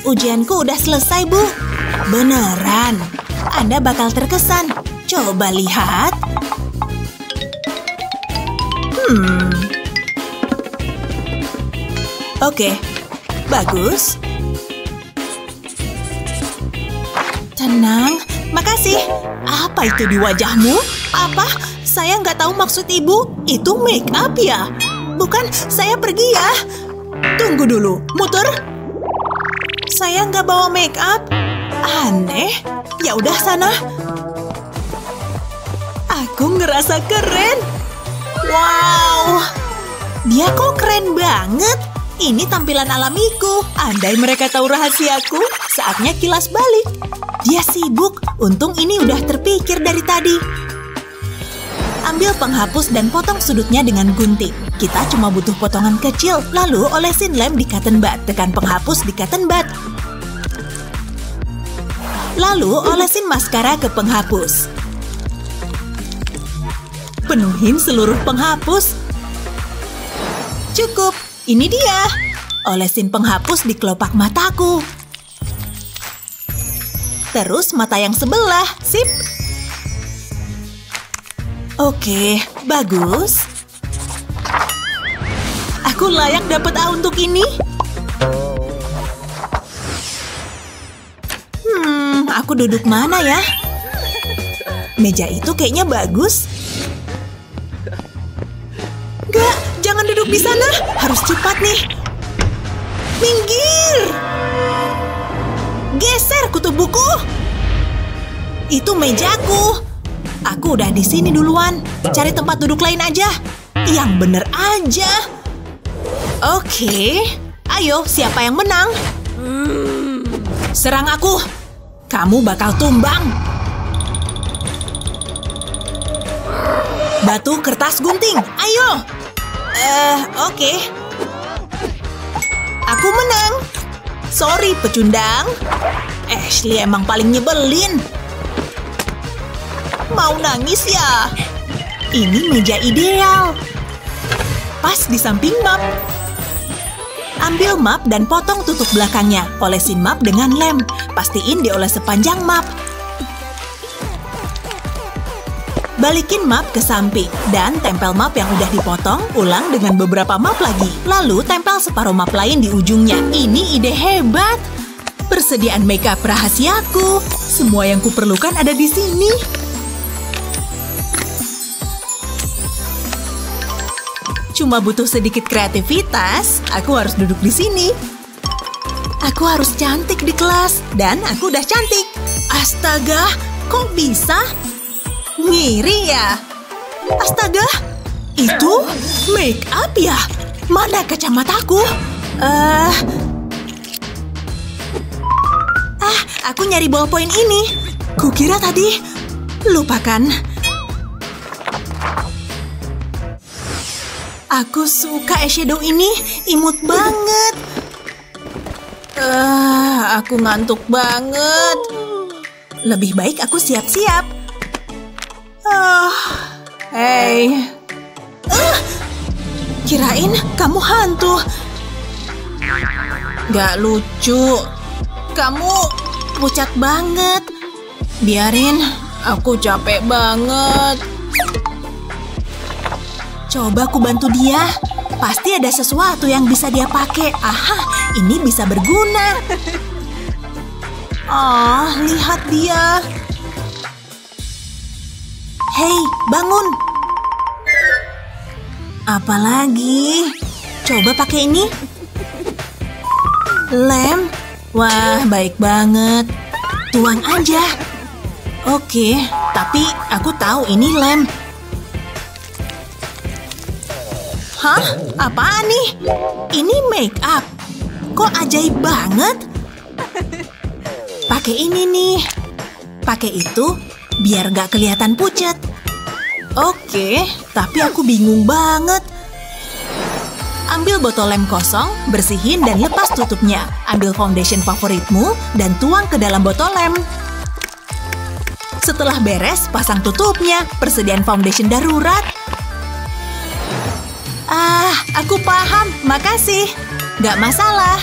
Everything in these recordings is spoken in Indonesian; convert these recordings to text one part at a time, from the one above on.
Ujianku udah selesai, Bu. Beneran? Anda bakal terkesan. Coba lihat. Oke, bagus. Tenang, makasih. Apa itu di wajahmu? Apa? Saya nggak tahu maksud ibu. Itu make up ya? Bukan, saya pergi ya. Tunggu dulu, muter. Saya nggak bawa make up. Aneh. Ya udah sana. Aku ngerasa keren. Wow. Dia kok keren banget. Ini tampilan alamiku. Andai mereka tahu rahasiaku, saatnya kilas balik. Dia sibuk. Untung ini udah terpikir dari tadi. Ambil penghapus dan potong sudutnya dengan gunting. Kita cuma butuh potongan kecil. Lalu olesin lem di cotton bud. Tekan penghapus di cotton bud. Lalu olesin maskara ke penghapus. Penuhin seluruh penghapus. Cukup. Ini dia. Olesin penghapus di kelopak mataku. Terus mata yang sebelah. Sip. Oke, bagus. Aku layak dapat A untuk ini. Aku duduk mana ya? Meja itu kayaknya bagus. Gak, jangan duduk di sana. Harus cepat nih. Minggir! Geser kutub buku. Itu mejaku. Aku udah di sini duluan. Cari tempat duduk lain aja. Yang bener aja. Oke. Ayo, siapa yang menang? Serang aku. Kamu bakal tumbang. Batu, kertas, gunting. Ayo. Oke. Aku menang. Sorry, pecundang. Ashley emang paling nyebelin. Mau nangis ya? Ini meja ideal. Pas di samping map. Ambil map dan potong tutup belakangnya. Olesin map dengan lem. Pastiin dioles sepanjang map. Balikin map ke samping. Dan tempel map yang udah dipotong, ulang dengan beberapa map lagi. Lalu tempel separuh map lain di ujungnya. Ini ide hebat. Persediaan makeup rahasiaku. Semua yang kuperlukan ada di sini. Cuma butuh sedikit kreativitas. Aku harus duduk di sini. Aku harus cantik di kelas. Dan aku udah cantik. Astaga, kok bisa? Ngiri ya? Astaga, itu make up ya? Mana kacamataku? Aku nyari ballpoint ini. Kukira tadi. Lupakan. Aku suka eyeshadow ini. Imut banget. Aku ngantuk banget. Lebih baik aku siap-siap. Hey. Kirain kamu hantu. Gak lucu. Kamu pucat banget. Biarin, aku capek banget. Coba aku bantu dia. Pasti ada sesuatu yang bisa dia pakai. Aha, ini bisa berguna. Lihat dia. Hei, bangun. Apalagi? Coba pakai ini. Lem. Wah, baik banget. Tuang aja. Oke, tapi aku tahu ini lem. Hah? Apaan nih? Ini make up. Kok ajaib banget? Pakai ini nih. Pakai itu biar gak kelihatan pucat. Oke, tapi aku bingung banget. Ambil botol lem kosong, bersihin dan lepas tutupnya. Ambil foundation favoritmu dan tuang ke dalam botol lem. Setelah beres, pasang tutupnya. Persediaan foundation darurat. Aku paham. Makasih. Gak masalah.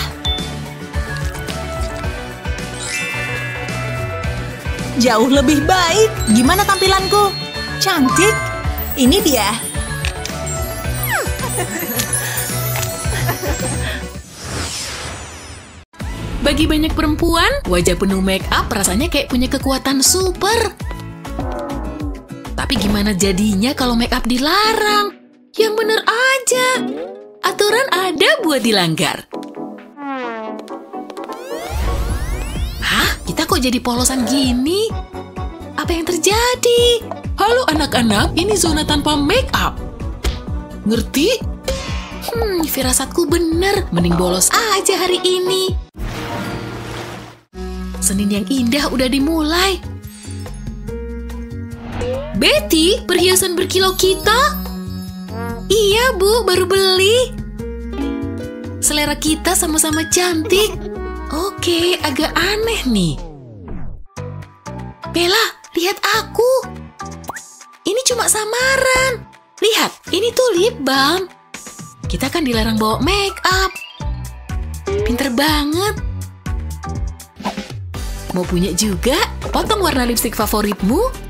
Jauh lebih baik. Gimana tampilanku? Cantik. Ini dia. Bagi banyak perempuan, wajah penuh make up rasanya kayak punya kekuatan super. Tapi gimana jadinya kalau make up dilarang? Yang bener aja. Aturan ada buat dilanggar. Hah? Kita kok jadi polosan gini? Apa yang terjadi? Halo anak-anak, ini zona tanpa make up. Ngerti? Firasatku bener. Mending bolos aja hari ini. Senin yang indah udah dimulai. Betty, perhiasan berkilau kita? Iya, Bu, baru beli. Selera kita sama-sama cantik. Oke, agak aneh nih. Bella, lihat aku. Ini cuma samaran. Lihat, ini tuh lip balm. Kita kan dilarang bawa make up. Pinter banget. Mau punya juga? Potong warna lipstik favoritmu.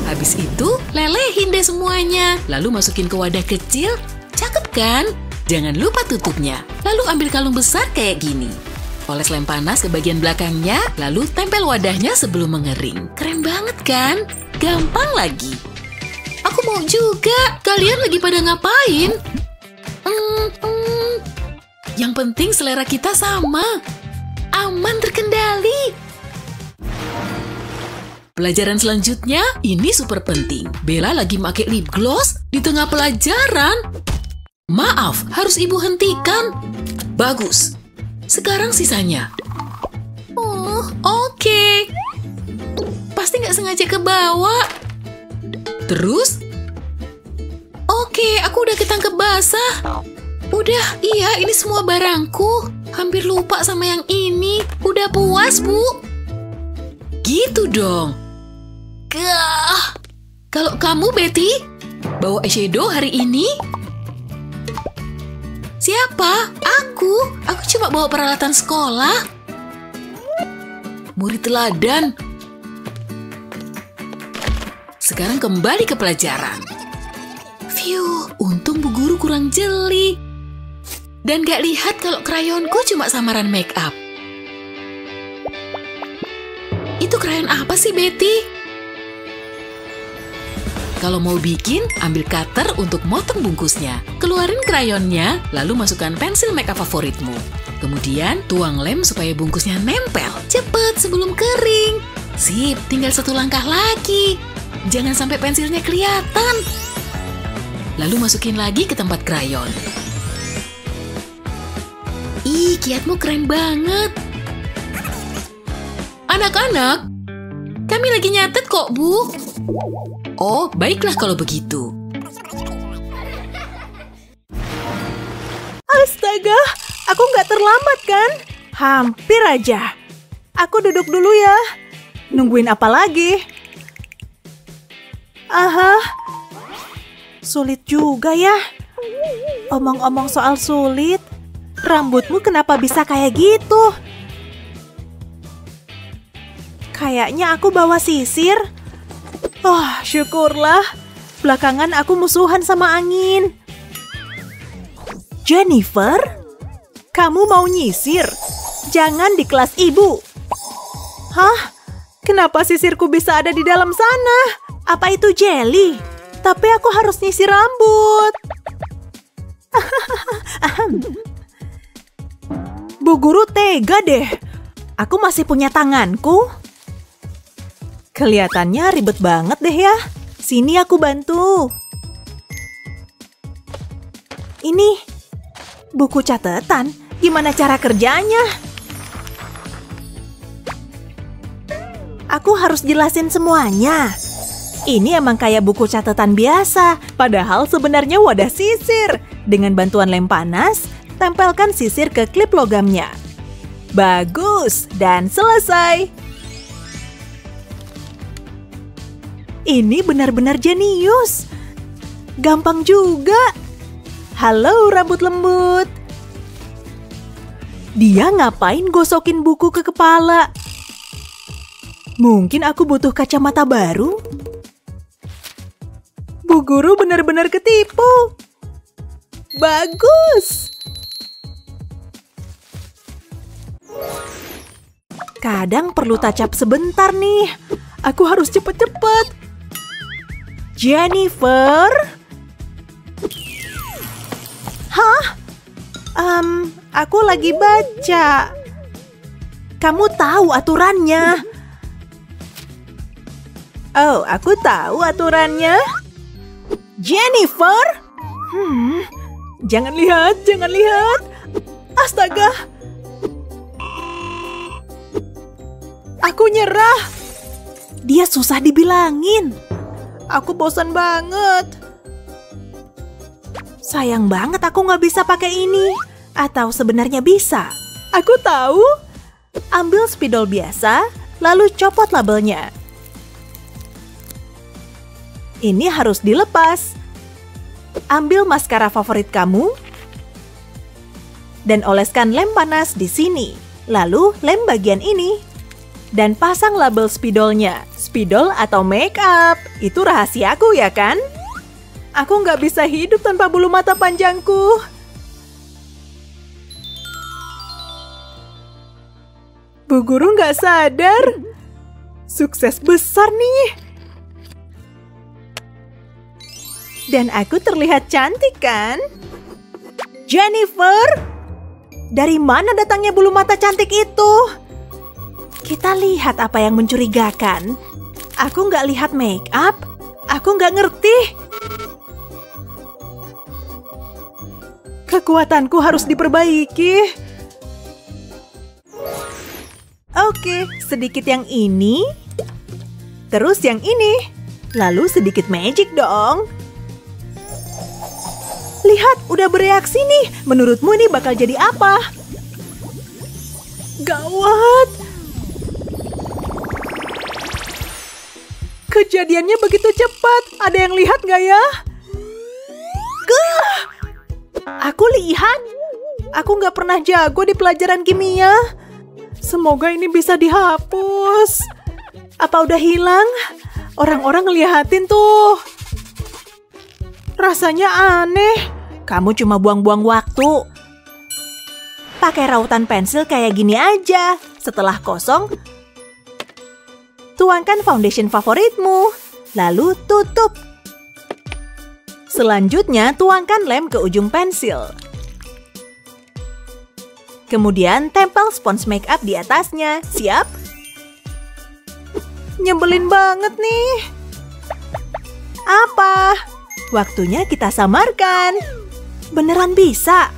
Habis itu, lelehin deh semuanya. Lalu masukin ke wadah kecil. Cakep kan? Jangan lupa tutupnya. Lalu ambil kalung besar kayak gini. Oles lem panas ke bagian belakangnya, lalu tempel wadahnya sebelum mengering. Keren banget kan? Gampang lagi. Aku mau juga. Kalian lagi pada ngapain? Yang penting selera kita sama. Aman terkendali. Pelajaran selanjutnya, ini super penting. Bella lagi pakai lip gloss di tengah pelajaran. Maaf, harus ibu hentikan. Bagus. Sekarang sisanya. Oh, oke. Pasti nggak sengaja ke bawah. Terus? Oke, aku udah ketangkep basah. Udah, iya, ini semua barangku. Hampir lupa sama yang ini. Udah puas, Bu? Gitu dong. Kalau kamu, Betty, bawa eyeshadow hari ini? Siapa? Aku cuma bawa peralatan sekolah. Murid teladan. Sekarang kembali ke pelajaran. Phew, untung Bu Guru kurang jeli. Dan gak lihat kalau krayonku cuma samaran make up. Itu krayon apa sih, Betty? Kalau mau bikin, ambil cutter untuk motong bungkusnya. Keluarin krayonnya, lalu masukkan pensil make up favoritmu. Kemudian, tuang lem supaya bungkusnya nempel. Cepet sebelum kering. Sip, tinggal satu langkah lagi. Jangan sampai pensilnya kelihatan. Lalu masukin lagi ke tempat krayon. Ih, kiatmu keren banget. Anak-anak, kami lagi nyatet kok, Bu. Oh, baiklah kalau begitu. Astaga, aku nggak terlambat kan? Hampir aja. Aku duduk dulu ya. Nungguin apa lagi? Aha, sulit juga ya. Omong-omong soal sulit, rambutmu kenapa bisa kayak gitu? Kayaknya aku bawa sisir. Oh, syukurlah. Belakangan aku musuhan sama angin. Jennifer, kamu mau nyisir? Jangan di kelas ibu. Hah? Kenapa sisirku bisa ada di dalam sana? Apa itu jelly? Tapi aku harus nyisir rambut. Bu Guru tega deh. Aku masih punya tanganku. Kelihatannya ribet banget deh ya. Sini aku bantu. Ini buku catatan. Gimana cara kerjanya? Aku harus jelasin semuanya. Ini emang kayak buku catatan biasa. Padahal sebenarnya wadah sisir. Dengan bantuan lem panas, tempelkan sisir ke klip logamnya. Bagus, dan selesai. Ini benar-benar jenius. Gampang juga. Halo rambut lembut. Dia ngapain gosokin buku ke kepala? Mungkin aku butuh kacamata baru. Bu Guru benar-benar ketipu. Bagus. Kadang perlu touch up sebentar nih. Aku harus cepet-cepet. Jennifer? Hah? Aku lagi baca. Kamu tahu aturannya? Oh, aku tahu aturannya. Jennifer? Jangan lihat, jangan lihat. Astaga. Aku nyerah. Dia susah dibilangin. Aku bosan banget. Sayang banget aku nggak bisa pakai ini. Atau sebenarnya bisa. Aku tahu. Ambil spidol biasa, lalu copot labelnya. Ini harus dilepas. Ambil maskara favorit kamu. Dan oleskan lem panas di sini. Lalu lem bagian ini. Dan pasang label spidolnya. Spidol atau make up. Itu rahasiaku ya kan? Aku nggak bisa hidup tanpa bulu mata panjangku. Bu Guru nggak sadar. Sukses besar nih. Dan aku terlihat cantik kan? Jennifer? Dari mana datangnya bulu mata cantik itu? Kita lihat apa yang mencurigakan. Aku nggak lihat make up. Aku nggak ngerti. Kekuatanku harus diperbaiki. Oke, sedikit yang ini. Terus yang ini. Lalu sedikit magic dong. Lihat, udah bereaksi nih. Menurutmu ini bakal jadi apa? Gawat. Kejadiannya begitu cepat. Ada yang lihat nggak ya? Aku lihat. Aku nggak pernah jago di pelajaran kimia. Semoga ini bisa dihapus. Apa udah hilang? Orang-orang ngeliatin tuh. Rasanya aneh. Kamu cuma buang-buang waktu. Pakai rautan pensil kayak gini aja. Setelah kosong, tuangkan foundation favoritmu. Lalu tutup. Selanjutnya, tuangkan lem ke ujung pensil. Kemudian, tempel spons makeup di atasnya. Siap? Nyebelin banget nih. Apa? Waktunya kita samarkan. Beneran bisa.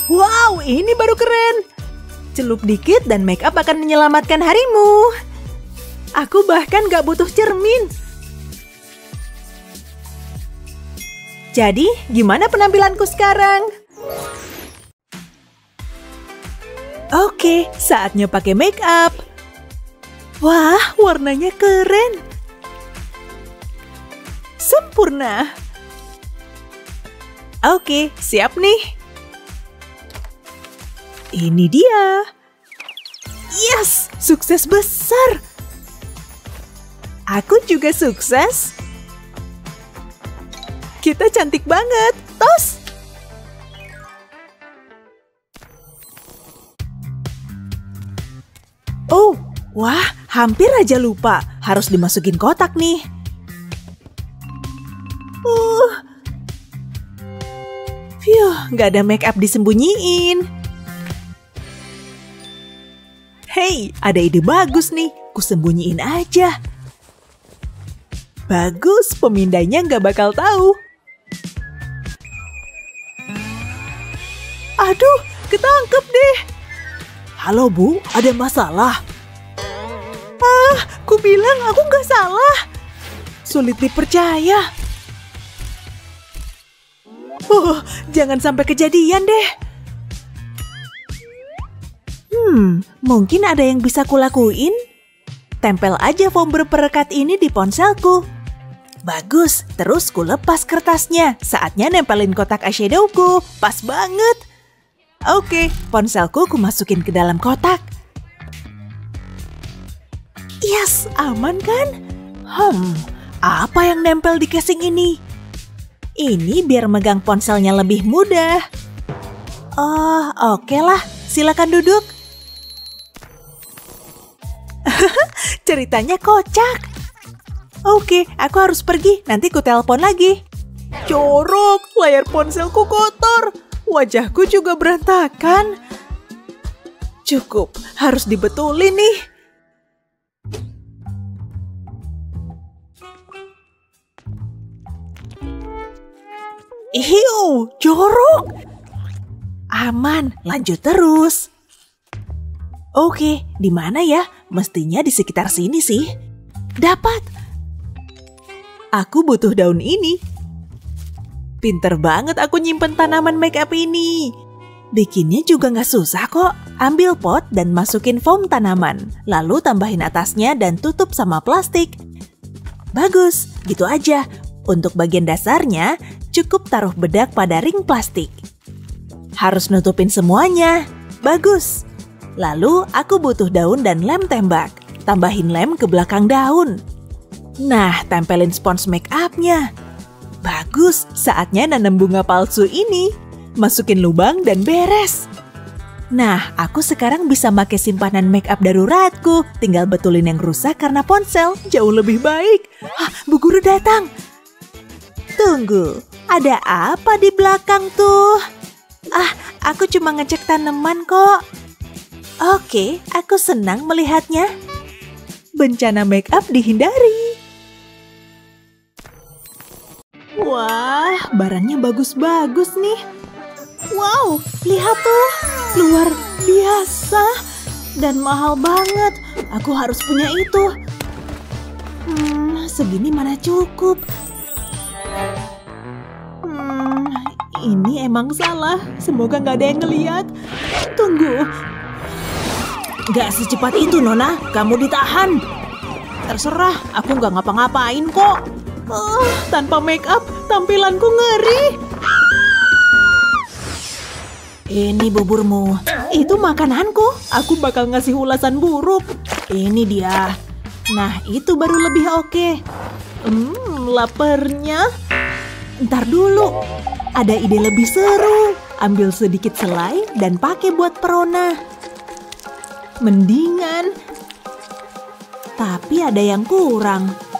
Wow, ini baru keren. Celup dikit dan makeup akan menyelamatkan harimu. Aku bahkan gak butuh cermin. Jadi, gimana penampilanku sekarang? Oke, saatnya pakai make up. Wah, warnanya keren. Sempurna. Oke, siap nih. Ini dia. Yes, sukses besar. Aku juga sukses. Kita cantik banget. Tos. Oh, wah, hampir aja lupa. Harus dimasukin kotak nih. Nggak ada make up disembunyiin. Hey, ada ide bagus nih. Kusembunyiin aja. Bagus, pemindainya nggak bakal tahu. Aduh, ketangkep deh. Halo Bu, ada masalah? Ku bilang aku nggak salah. Sulit dipercaya. Jangan sampai kejadian deh. Mungkin ada yang bisa kulakuin. Tempel aja foam berperekat ini di ponselku. Bagus, terus ku lepas kertasnya. Saatnya nempelin kotak eyeshadowku. Pas banget. Oke, ponselku ku masukin ke dalam kotak. aman kan? Apa yang nempel di casing ini? Ini biar megang ponselnya lebih mudah. Oh, oke lah. Silakan duduk. Ceritanya kocak. Oke, aku harus pergi. Nanti ku telepon lagi. Jorok, layar ponselku kotor. Wajahku juga berantakan. Cukup, harus dibetulin nih. Iu, jorok. Aman, lanjut terus. Oke, di mana ya? Mestinya di sekitar sini sih. Dapat. Aku butuh daun ini. Pinter banget aku nyimpen tanaman make up ini. Bikinnya juga nggak susah kok. Ambil pot dan masukin foam tanaman. Lalu tambahin atasnya dan tutup sama plastik. Bagus, gitu aja. Untuk bagian dasarnya, cukup taruh bedak pada ring plastik. Harus nutupin semuanya. Bagus. Lalu aku butuh daun dan lem tembak. Tambahin lem ke belakang daun. Nah, tempelin spons make up-nya. Bagus, saatnya nanam bunga palsu ini. Masukin lubang dan beres. Nah, aku sekarang bisa pakai simpanan make up daruratku. Tinggal betulin yang rusak karena ponsel. Jauh lebih baik. Bu guru datang. Tunggu, ada apa di belakang tuh? Aku cuma ngecek tanaman kok. Oke, aku senang melihatnya. Bencana make up dihindari. Wah, barangnya bagus-bagus nih. Wow, lihat tuh. Luar biasa. Dan mahal banget. Aku harus punya itu. Segini mana cukup. Ini emang salah. Semoga nggak ada yang ngeliat. Tunggu. Nggak secepat itu, Nona. Kamu ditahan. Terserah, aku nggak ngapa-ngapain kok. Tanpa make up, tampilanku ngeri. Ini buburmu. Itu makananku. Aku bakal ngasih ulasan buruk. Ini dia. Nah, itu baru lebih oke. Laparnya. Ntar dulu. Ada ide lebih seru. Ambil sedikit selai dan pakai buat perona. Mendingan. Tapi ada yang kurang.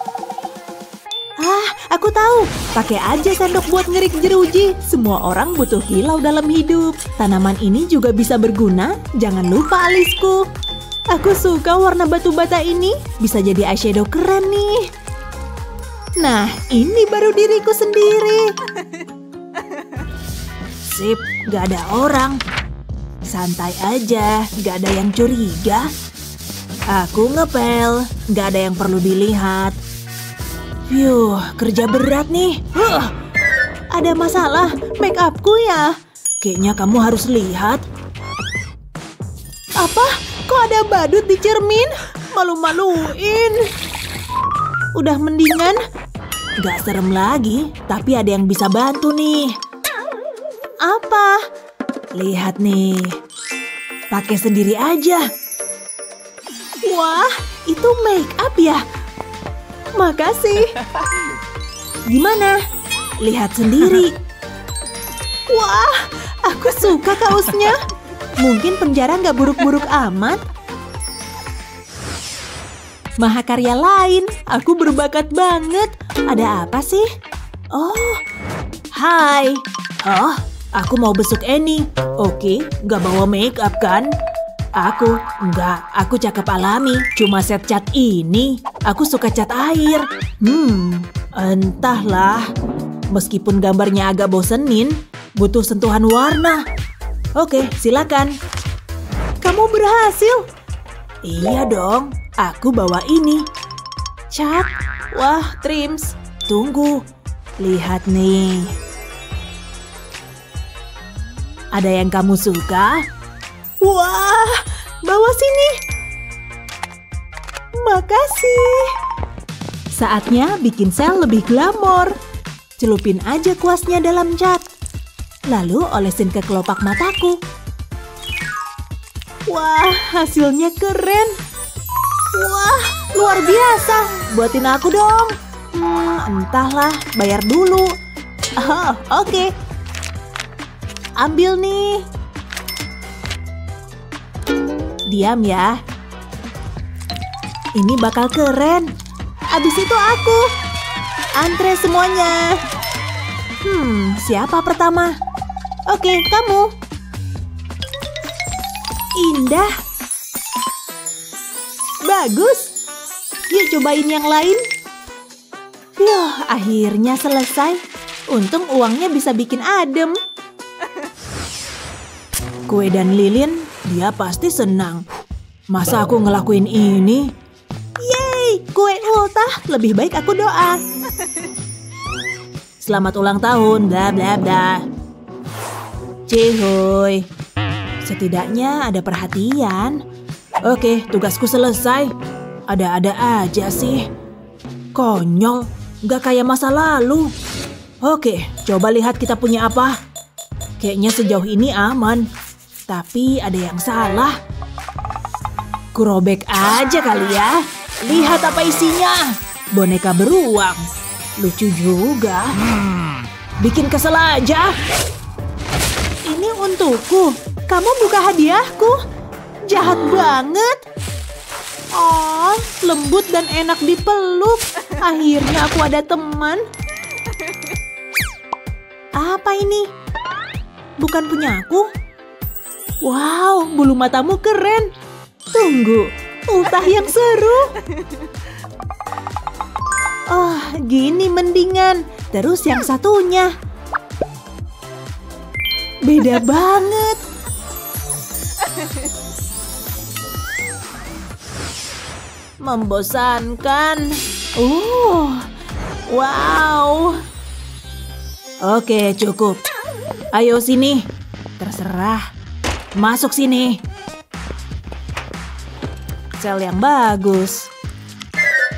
Aku tahu. Pakai aja sendok buat ngerik jeruji. Semua orang butuh kilau dalam hidup. Tanaman ini juga bisa berguna. Jangan lupa alisku. Aku suka warna batu bata ini. Bisa jadi eyeshadow keren nih. Nah, ini baru diriku sendiri. Sip, gak ada orang. Santai aja, gak ada yang curiga. Aku ngepel, gak ada yang perlu dilihat. Kerja berat nih. Ada masalah, make upku ya. Kayaknya kamu harus lihat. Apa? Kok ada badut di cermin? Malu-maluin. Udah mendingan? Gak serem lagi, tapi ada yang bisa bantu nih. Apa? Lihat nih. Pakai sendiri aja. Wah, itu make up ya? Makasih. Gimana? Lihat sendiri. Wah, aku suka kaosnya. Mungkin penjara nggak buruk-buruk amat. Mahakarya lain, aku berbakat banget. Ada apa sih? Oh, hai. Oh, aku mau besuk Annie. Oke, nggak bawa make up kan? Aku cakep alami. Cuma set cat ini. Aku suka cat air. Entahlah. Meskipun gambarnya agak bosenin, butuh sentuhan warna. Oke, silakan. Kamu berhasil. Iya dong, aku bawa ini. Cat. Wah, trims. Tunggu. Lihat nih. Ada yang kamu suka? Wah, bawa sini. Makasih. Saatnya bikin sel lebih glamor. Celupin aja kuasnya dalam cat. Lalu olesin ke kelopak mataku. Wah, hasilnya keren. Wah, luar biasa. Buatin aku dong. Entahlah, bayar dulu. Oh, oke. Ambil nih. Diam ya. Ini bakal keren. Abis itu aku. Antre semuanya. Siapa pertama? Oke, kamu. Indah. Bagus. Yuk cobain yang lain. Akhirnya selesai. Untung uangnya bisa bikin adem. Kue dan lilin, dia pasti senang. Masa aku ngelakuin ini? Yeay, kue ultah. Lebih baik aku doa. Selamat ulang tahun, bla bla bla. Cihoy. Setidaknya ada perhatian. Oke, tugasku selesai. Ada-ada aja sih. Konyol, gak kayak masa lalu. Oke, coba lihat kita punya apa. Kayaknya sejauh ini aman. Tapi ada yang salah. Kurobek aja kali ya. Lihat apa isinya. Boneka beruang. Lucu juga. Bikin kesel aja. Ini untukku. Kamu buka hadiahku. Jahat banget. Oh, lembut dan enak dipeluk. Akhirnya aku ada teman. Apa ini? Bukan punyaku. Wow, bulu matamu keren. Tunggu, ultah yang seru. Oh, gini mendingan. Terus yang satunya. Beda banget. Membosankan. Wow. Oke, cukup. Ayo sini. Terserah. Masuk sini. Sel yang bagus.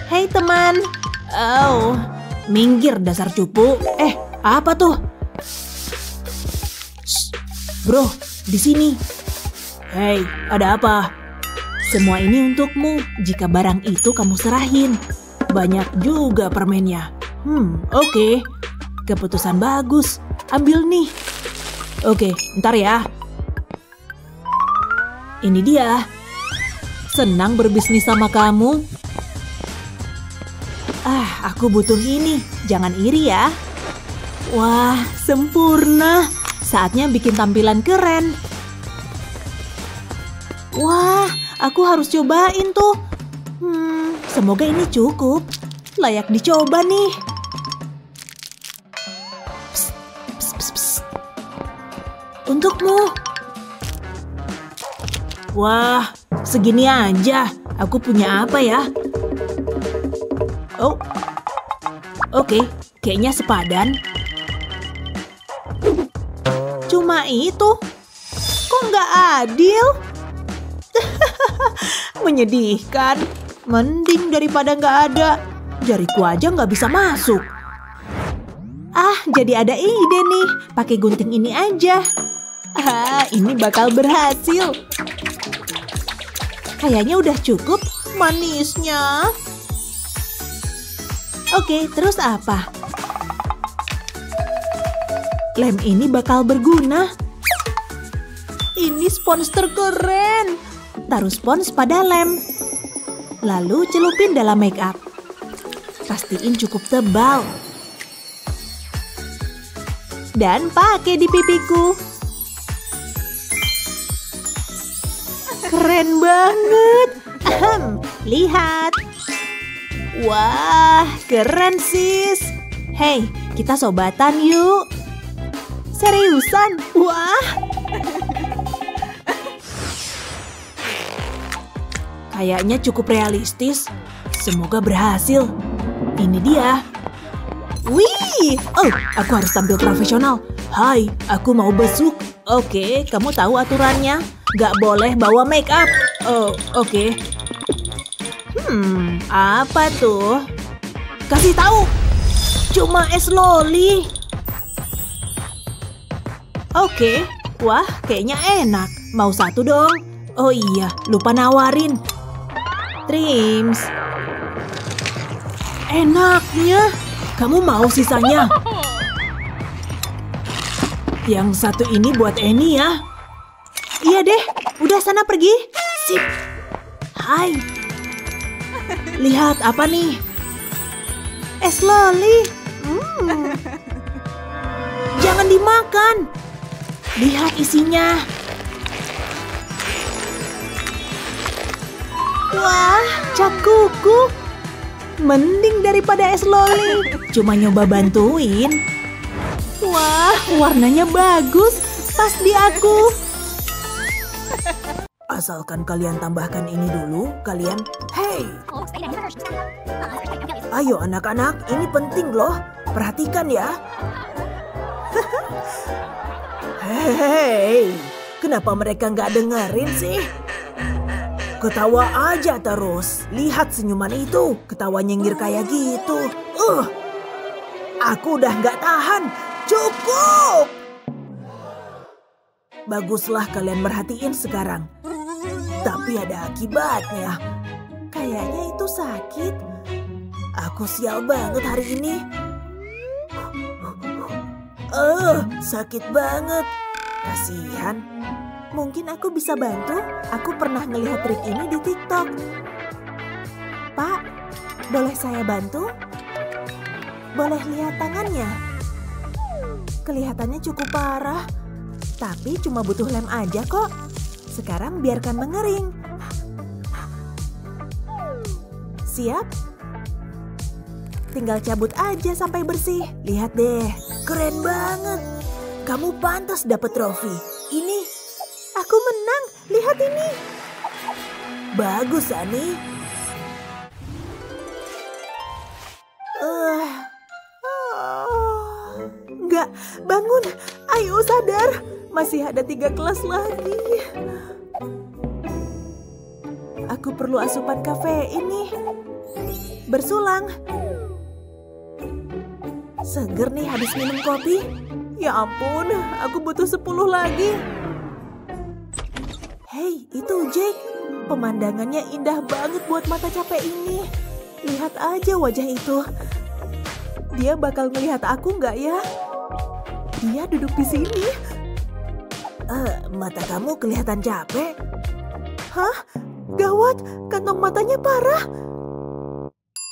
Hei teman. Oh, minggir dasar cupu. Apa tuh? Shh. Bro, di sini. Hei, ada apa? Semua ini untukmu. Jika barang itu kamu serahin. Banyak juga permennya. Oke. Keputusan bagus. Ambil nih. Oke, ntar ya. Ini dia. Senang berbisnis sama kamu. Aku butuh ini. Jangan iri ya. Wah, sempurna. Saatnya bikin tampilan keren. Wah, aku harus cobain tuh. Semoga ini cukup. Layak dicoba nih. Psst, psst, psst, psst. Untukmu. Wah, segini aja. Aku punya apa ya? Oh, oke. Kayaknya sepadan. Cuma itu. Kok nggak adil? Menyedihkan. Mending daripada nggak ada. Jariku aja nggak bisa masuk. Jadi ada ide nih. Pakai gunting ini aja. Ini bakal berhasil. Kayaknya udah cukup manisnya. Oke, terus apa? Lem ini bakal berguna. Ini spons terkeren. Taruh spons pada lem. Lalu celupin dalam make up. Pastiin cukup tebal. Dan pakai di pipiku. Keren banget. Lihat. Wah, keren sis. Hei, kita sobatan yuk. Seriusan? Wah. Kayaknya cukup realistis. Semoga berhasil. Ini dia. Wih, aku harus tampil profesional. Hai, aku mau besuk. Oke, kamu tahu aturannya. Gak boleh bawa make up. Oh, oke. Apa tuh? Kasih tahu. Cuma es loli. Oke. Wah, kayaknya enak. Mau satu dong. Oh iya, lupa nawarin. Trims. Enaknya. Kamu mau sisanya? Yang satu ini buat Annie ya. Iya deh, udah sana pergi. Sip. Hai. Lihat apa nih? Es loli. Jangan dimakan. Lihat isinya. Wah, cat kuku. Mending daripada es loli. Cuma nyoba bantuin. Wah, warnanya bagus. Pas di aku. Asalkan kalian tambahkan ini dulu, kalian... Hey! Ayo anak-anak, ini penting loh. Perhatikan ya. Hei, kenapa mereka nggak dengerin sih? Ketawa aja terus. Lihat senyuman itu, ketawa nyengir kayak gitu. Aku udah nggak tahan. Cukup! Baguslah kalian merhatiin sekarang. Tapi ada akibatnya. Kayaknya itu sakit. Aku sial banget hari ini. Sakit banget. Kasihan. Mungkin aku bisa bantu. Aku pernah ngelihat trik ini di TikTok. Pak, boleh saya bantu? Boleh lihat tangannya? Kelihatannya cukup parah. Tapi cuma butuh lem aja kok. Sekarang biarkan mengering. Siap? Tinggal cabut aja sampai bersih. Lihat deh, keren banget. Kamu pantas dapat trofi. Ini, aku menang. Lihat ini. Bagus, Ani. Enggak, bangun. Ayo sadar. Masih ada 3 kelas lagi. Aku perlu asupan kafein nih. Bersulang. Seger nih habis minum kopi. Ya ampun, aku butuh 10 lagi. Hei, itu Jake. Pemandangannya indah banget buat mata capek ini. Lihat aja wajah itu. Dia bakal ngelihat aku nggak ya? Dia duduk di sini. Mata kamu kelihatan capek. Hah? Gawat, kantong matanya parah.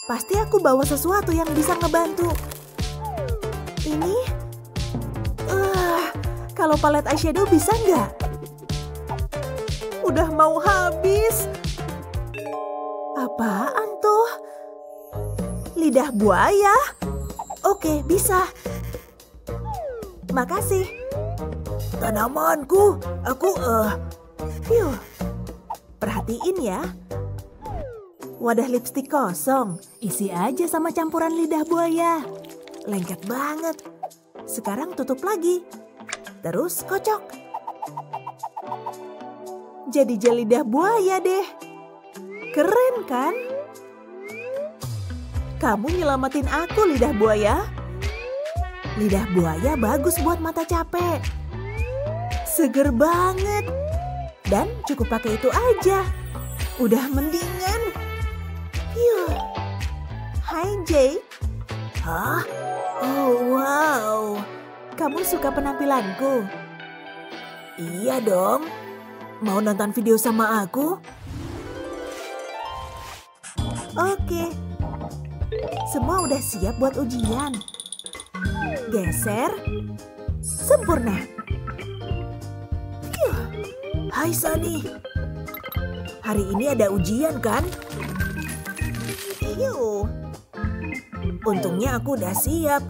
Pasti aku bawa sesuatu yang bisa ngebantu. Ini? Kalau palet eyeshadow bisa nggak? Udah mau habis. Apaan tuh? Lidah buaya? Oke, bisa. Makasih. Tanamanku, Phew. Perhatiin ya. Wadah lipstik kosong. Isi aja sama campuran lidah buaya. Lengket banget. Sekarang tutup lagi. Terus kocok. Jadi gel lidah buaya deh. Keren kan? Kamu nyelamatin aku, lidah buaya. Lidah buaya bagus buat mata capek. Seger banget. Dan cukup pakai itu aja. Udah mendingan. Yuh. Hai Jake. Hah? Oh wow. Kamu suka penampilanku? Iya dong. Mau nonton video sama aku? Oke. Semua udah siap buat ujian. Geser. Sempurna. Hai Sunny. Hari ini ada ujian kan? Yuh. Untungnya aku udah siap.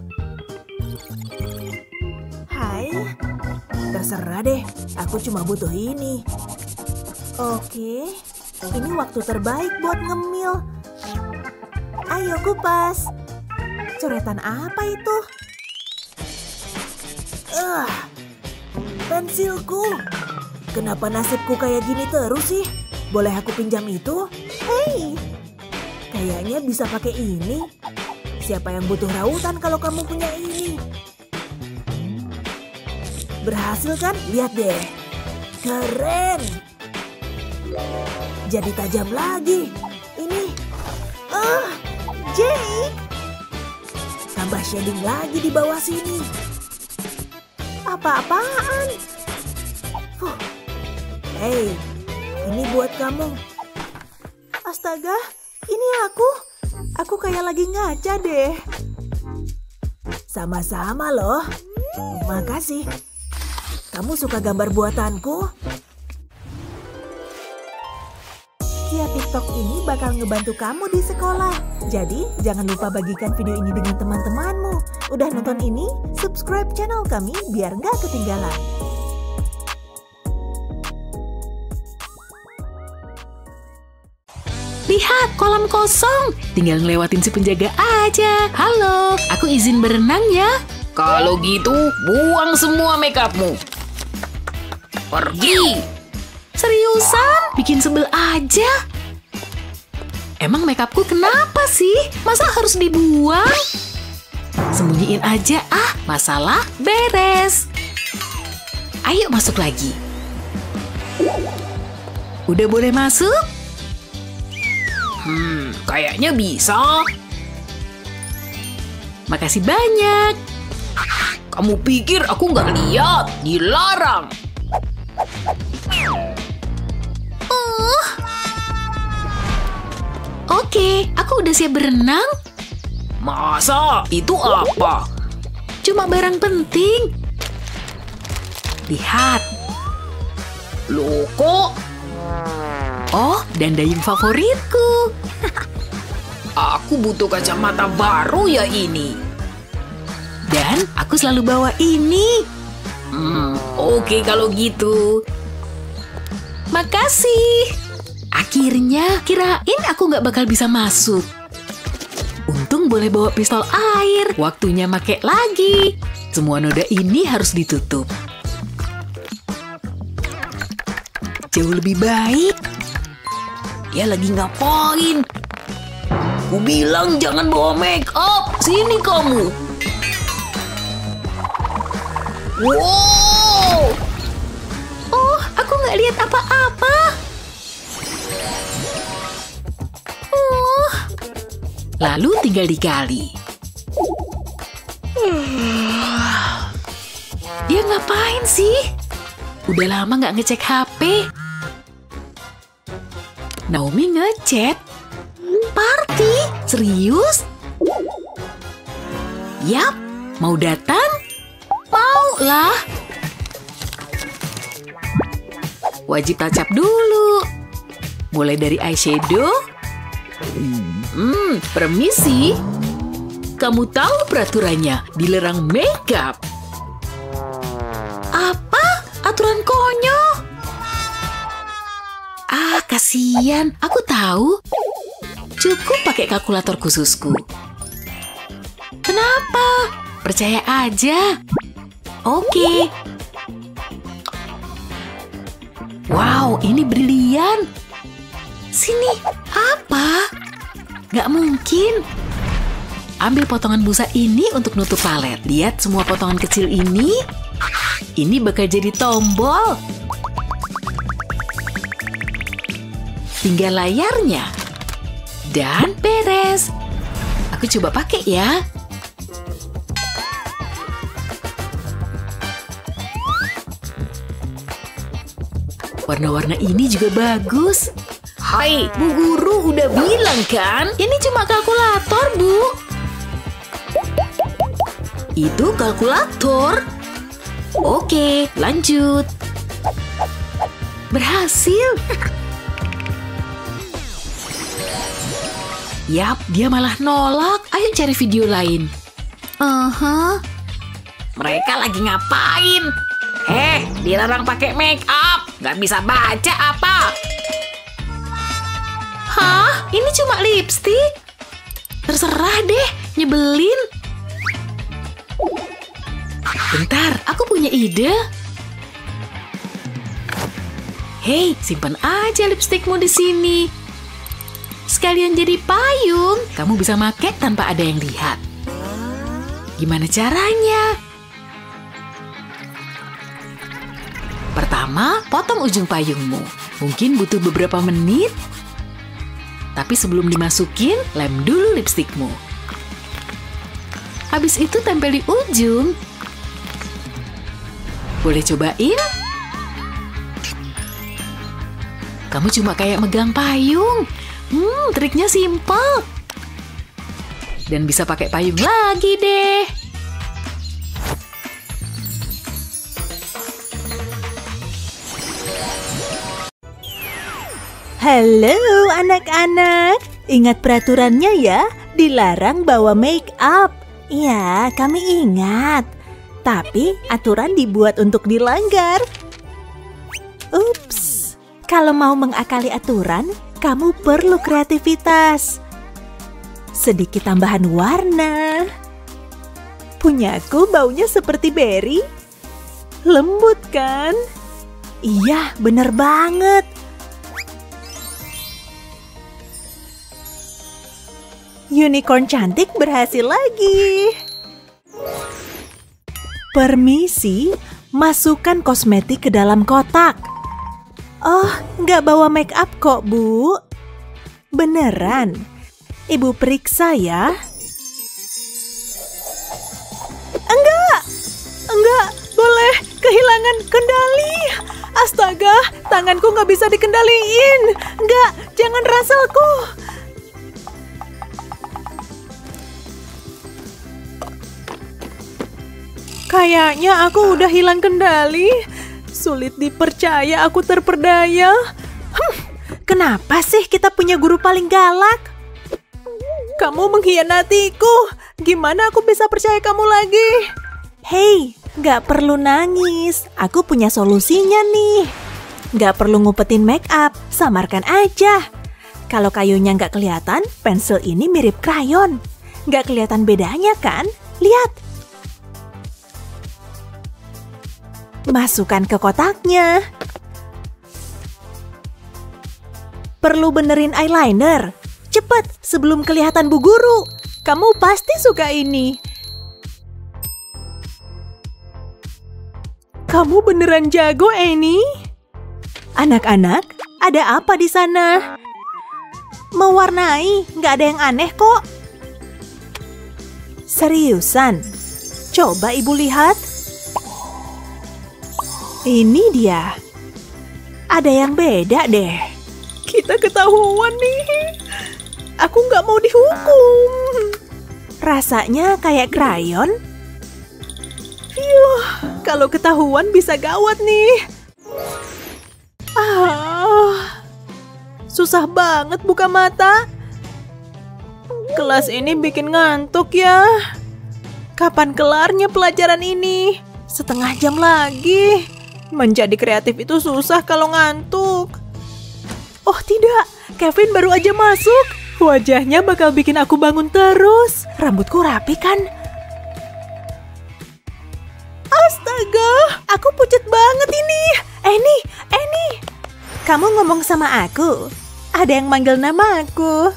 Hai. Terserah deh, aku cuma butuh ini. Oke. Ini waktu terbaik buat ngemil. Ayo kupas. Coretan apa itu? Pensilku. Kenapa nasibku kayak gini terus sih? Boleh aku pinjam itu? Hei, kayaknya bisa pakai ini. Siapa yang butuh rautan kalau kamu punya ini? Berhasil kan? Lihat deh. Keren. Jadi tajam lagi. Jake! Tambah shading lagi di bawah sini. Apa-apaan? Hei, ini buat kamu. Astaga, ini aku. Aku kayak lagi ngaca deh. Sama-sama loh. Makasih. Kamu suka gambar buatanku? Via TikTok ini bakal ngebantu kamu di sekolah. Jadi, jangan lupa bagikan video ini dengan teman-temanmu. Udah nonton ini? Subscribe channel kami biar nggak ketinggalan. Lihat, kolam kosong. Tinggal ngelewatin si penjaga aja. Halo, aku izin berenang ya. Kalau gitu, buang semua makeupmu. Pergi. Seriusan? Bikin sebel aja. Emang makeupku kenapa sih? Masa harus dibuang? Sembunyiin aja masalah beres. Ayo masuk lagi. Udah boleh masuk? Kayaknya bisa. Makasih banyak. Kamu pikir aku nggak lihat? Dilarang. Oke, aku udah siap berenang. Masa? Itu apa? Cuma barang penting. Lihat. Loh kok? Oh, dan dayung favoritku. Aku butuh kacamata baru ya ini. Dan aku selalu bawa ini. Oke kalau gitu. Makasih. Akhirnya, kirain aku nggak bakal bisa masuk. Untung boleh bawa pistol air. Waktunya make lagi. Semua noda ini harus ditutup. Jauh lebih baik. Dia lagi ngapain? Aku bilang jangan bawa make up. Sini kamu. Wow. Oh, aku nggak lihat apa-apa. Lalu tinggal dikali. Dia ngapain sih? Udah lama nggak ngecek HP. Naomi ngechat. Party? Serius? Yap, mau datang? Mau lah. Wajib touch up dulu. Mulai dari eyeshadow. Permisi. Kamu tahu peraturannya, dilarang makeup. Apa? Aturan konyol? Kasihan. Aku tahu. Cukup pakai kalkulator khususku. Kenapa? Percaya aja. Oke. Wow, ini brilian. Sini, apa? Gak mungkin. Ambil potongan busa ini untuk nutup palet. Lihat semua potongan kecil ini. Ini bakal jadi tombol. Tinggal layarnya. Dan beres. Aku coba pakai ya. Warna-warna ini juga bagus. Hai, Bu Guru udah bilang kan? Ini cuma kalkulator, Bu. Itu kalkulator. Oke, lanjut. Berhasil. Yap, dia malah nolak. Ayo cari video lain. Mereka lagi ngapain? Dilarang pakai make up. Gak bisa baca apa? Hah? Ini cuma lipstik? Terserah deh, nyebelin. Bentar, aku punya ide. Hei, simpan aja lipstikmu di sini. Sekalian jadi payung, kamu bisa pakai tanpa ada yang lihat. Gimana caranya? Pertama, potong ujung payungmu. Mungkin butuh beberapa menit. Tapi sebelum dimasukin, lem dulu lipstikmu. Habis itu tempel di ujung. Boleh cobain? Kamu cuma kayak megang payung. Triknya simpel. Dan bisa pakai payung lagi deh. Halo anak-anak, ingat peraturannya ya, dilarang bawa make up. Ya, kami ingat. Tapi aturan dibuat untuk dilanggar. Ups, kalau mau mengakali aturan, kamu perlu kreativitas. Sedikit tambahan warna. Punyaku baunya seperti berry. Lembut kan? Iya, bener banget. Unicorn cantik berhasil lagi. Permisi, masukkan kosmetik ke dalam kotak. Oh, nggak bawa make up kok, Bu. Beneran? Ibu periksa ya. Enggak, boleh kehilangan kendali. Astaga, tanganku nggak bisa dikendaliin. Enggak, jangan raselku. Kayaknya aku udah hilang kendali. Sulit dipercaya aku terperdaya. Kenapa sih kita punya guru paling galak? Kamu mengkhianatiku. Gimana aku bisa percaya kamu lagi? Hei, gak perlu nangis. Aku punya solusinya nih. Gak perlu ngupetin make up, samarkan aja. Kalau kayunya gak kelihatan, pensil ini mirip krayon. Gak kelihatan bedanya kan? Lihat. Masukkan ke kotaknya. Perlu benerin eyeliner. Cepat, sebelum kelihatan Bu Guru. Kamu pasti suka ini. Kamu beneran jago, Annie. Anak-anak, ada apa di sana? Mewarnai, nggak ada yang aneh kok. Seriusan? Coba Ibu lihat. Ini dia. Ada yang beda deh. Kita ketahuan nih. Aku nggak mau dihukum. Rasanya kayak krayon. Kalau ketahuan bisa gawat nih. Susah banget buka mata. Kelas ini bikin ngantuk ya. Kapan kelarnya pelajaran ini? Setengah jam lagi. Menjadi kreatif itu susah kalau ngantuk. Oh tidak, Kevin baru aja masuk. Wajahnya bakal bikin aku bangun terus. Rambutku rapi kan? Astaga, aku pucat banget ini. Annie. Kamu ngomong sama aku? Ada yang manggil nama aku.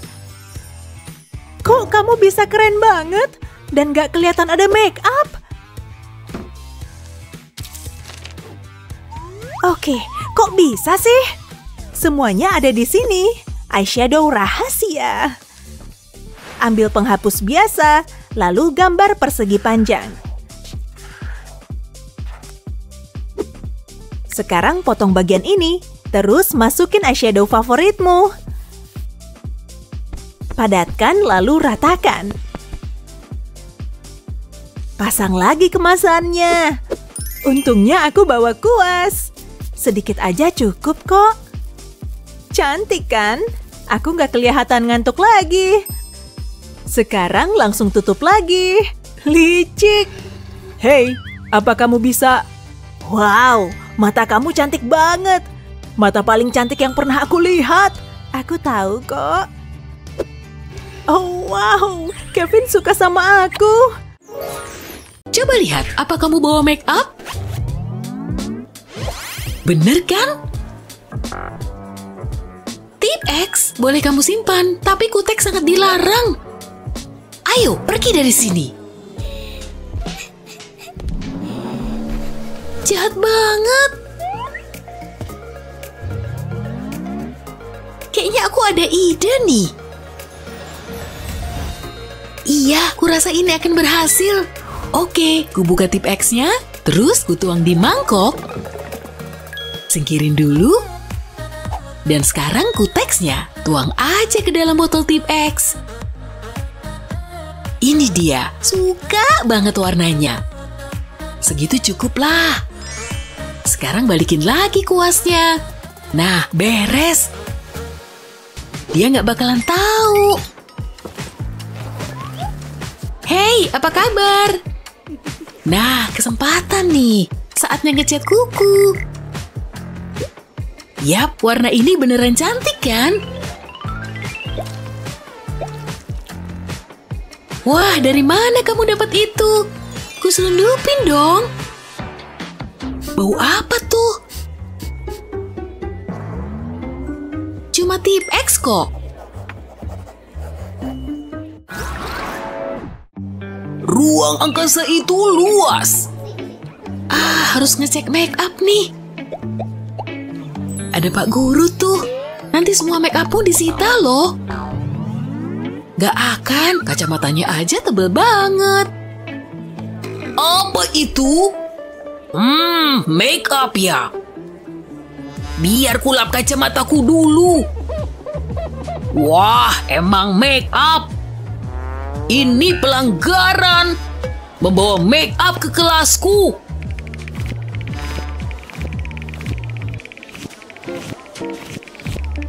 Kok kamu bisa keren banget? Dan gak kelihatan ada make up? Oke, kok bisa sih? Semuanya ada di sini. Eyeshadow rahasia. Ambil penghapus biasa, lalu gambar persegi panjang. Sekarang potong bagian ini, terus masukin eyeshadow favoritmu. Padatkan lalu ratakan. Pasang lagi kemasannya. Untungnya aku bawa kuas. Sedikit aja cukup kok. Cantik kan? Aku nggak kelihatan ngantuk lagi. Sekarang langsung tutup lagi. Licik. Hei, apa kamu bisa? Wow, mata kamu cantik banget. Mata paling cantik yang pernah aku lihat. Aku tahu kok. Oh wow, Kevin suka sama aku. Coba lihat, apa kamu bawa make up? Bener kan? Tip X boleh kamu simpan, tapi kutek sangat dilarang. Ayo, pergi dari sini. Jahat banget. Kayaknya aku ada ide nih. Iya, kurasa ini akan berhasil. Oke, ku buka tip X-nya, terus ku tuang di mangkok. Singkirin dulu. Dan sekarang ku teksnya, tuang aja ke dalam botol tip X. Ini dia, suka banget warnanya. Segitu cukup lah. Sekarang balikin lagi kuasnya. Nah, beres. Dia nggak bakalan tahu. Hei, apa kabar? Nah, kesempatan nih. Saatnya ngecat kuku. Yap, warna ini beneran cantik kan? Wah, dari mana kamu dapat itu? Ku selundupin dong. Bau apa tuh? Cuma tip X kok. Ruang angkasa itu luas. Harus ngecek make up nih. Ada Pak Guru tuh. Nanti semua make upmu disita loh. Gak akan, kacamatanya aja tebel banget. Apa itu? Make up ya. Biar kulap kacamataku dulu. Wah, emang make up. Ini pelanggaran. Membawa make up ke kelasku.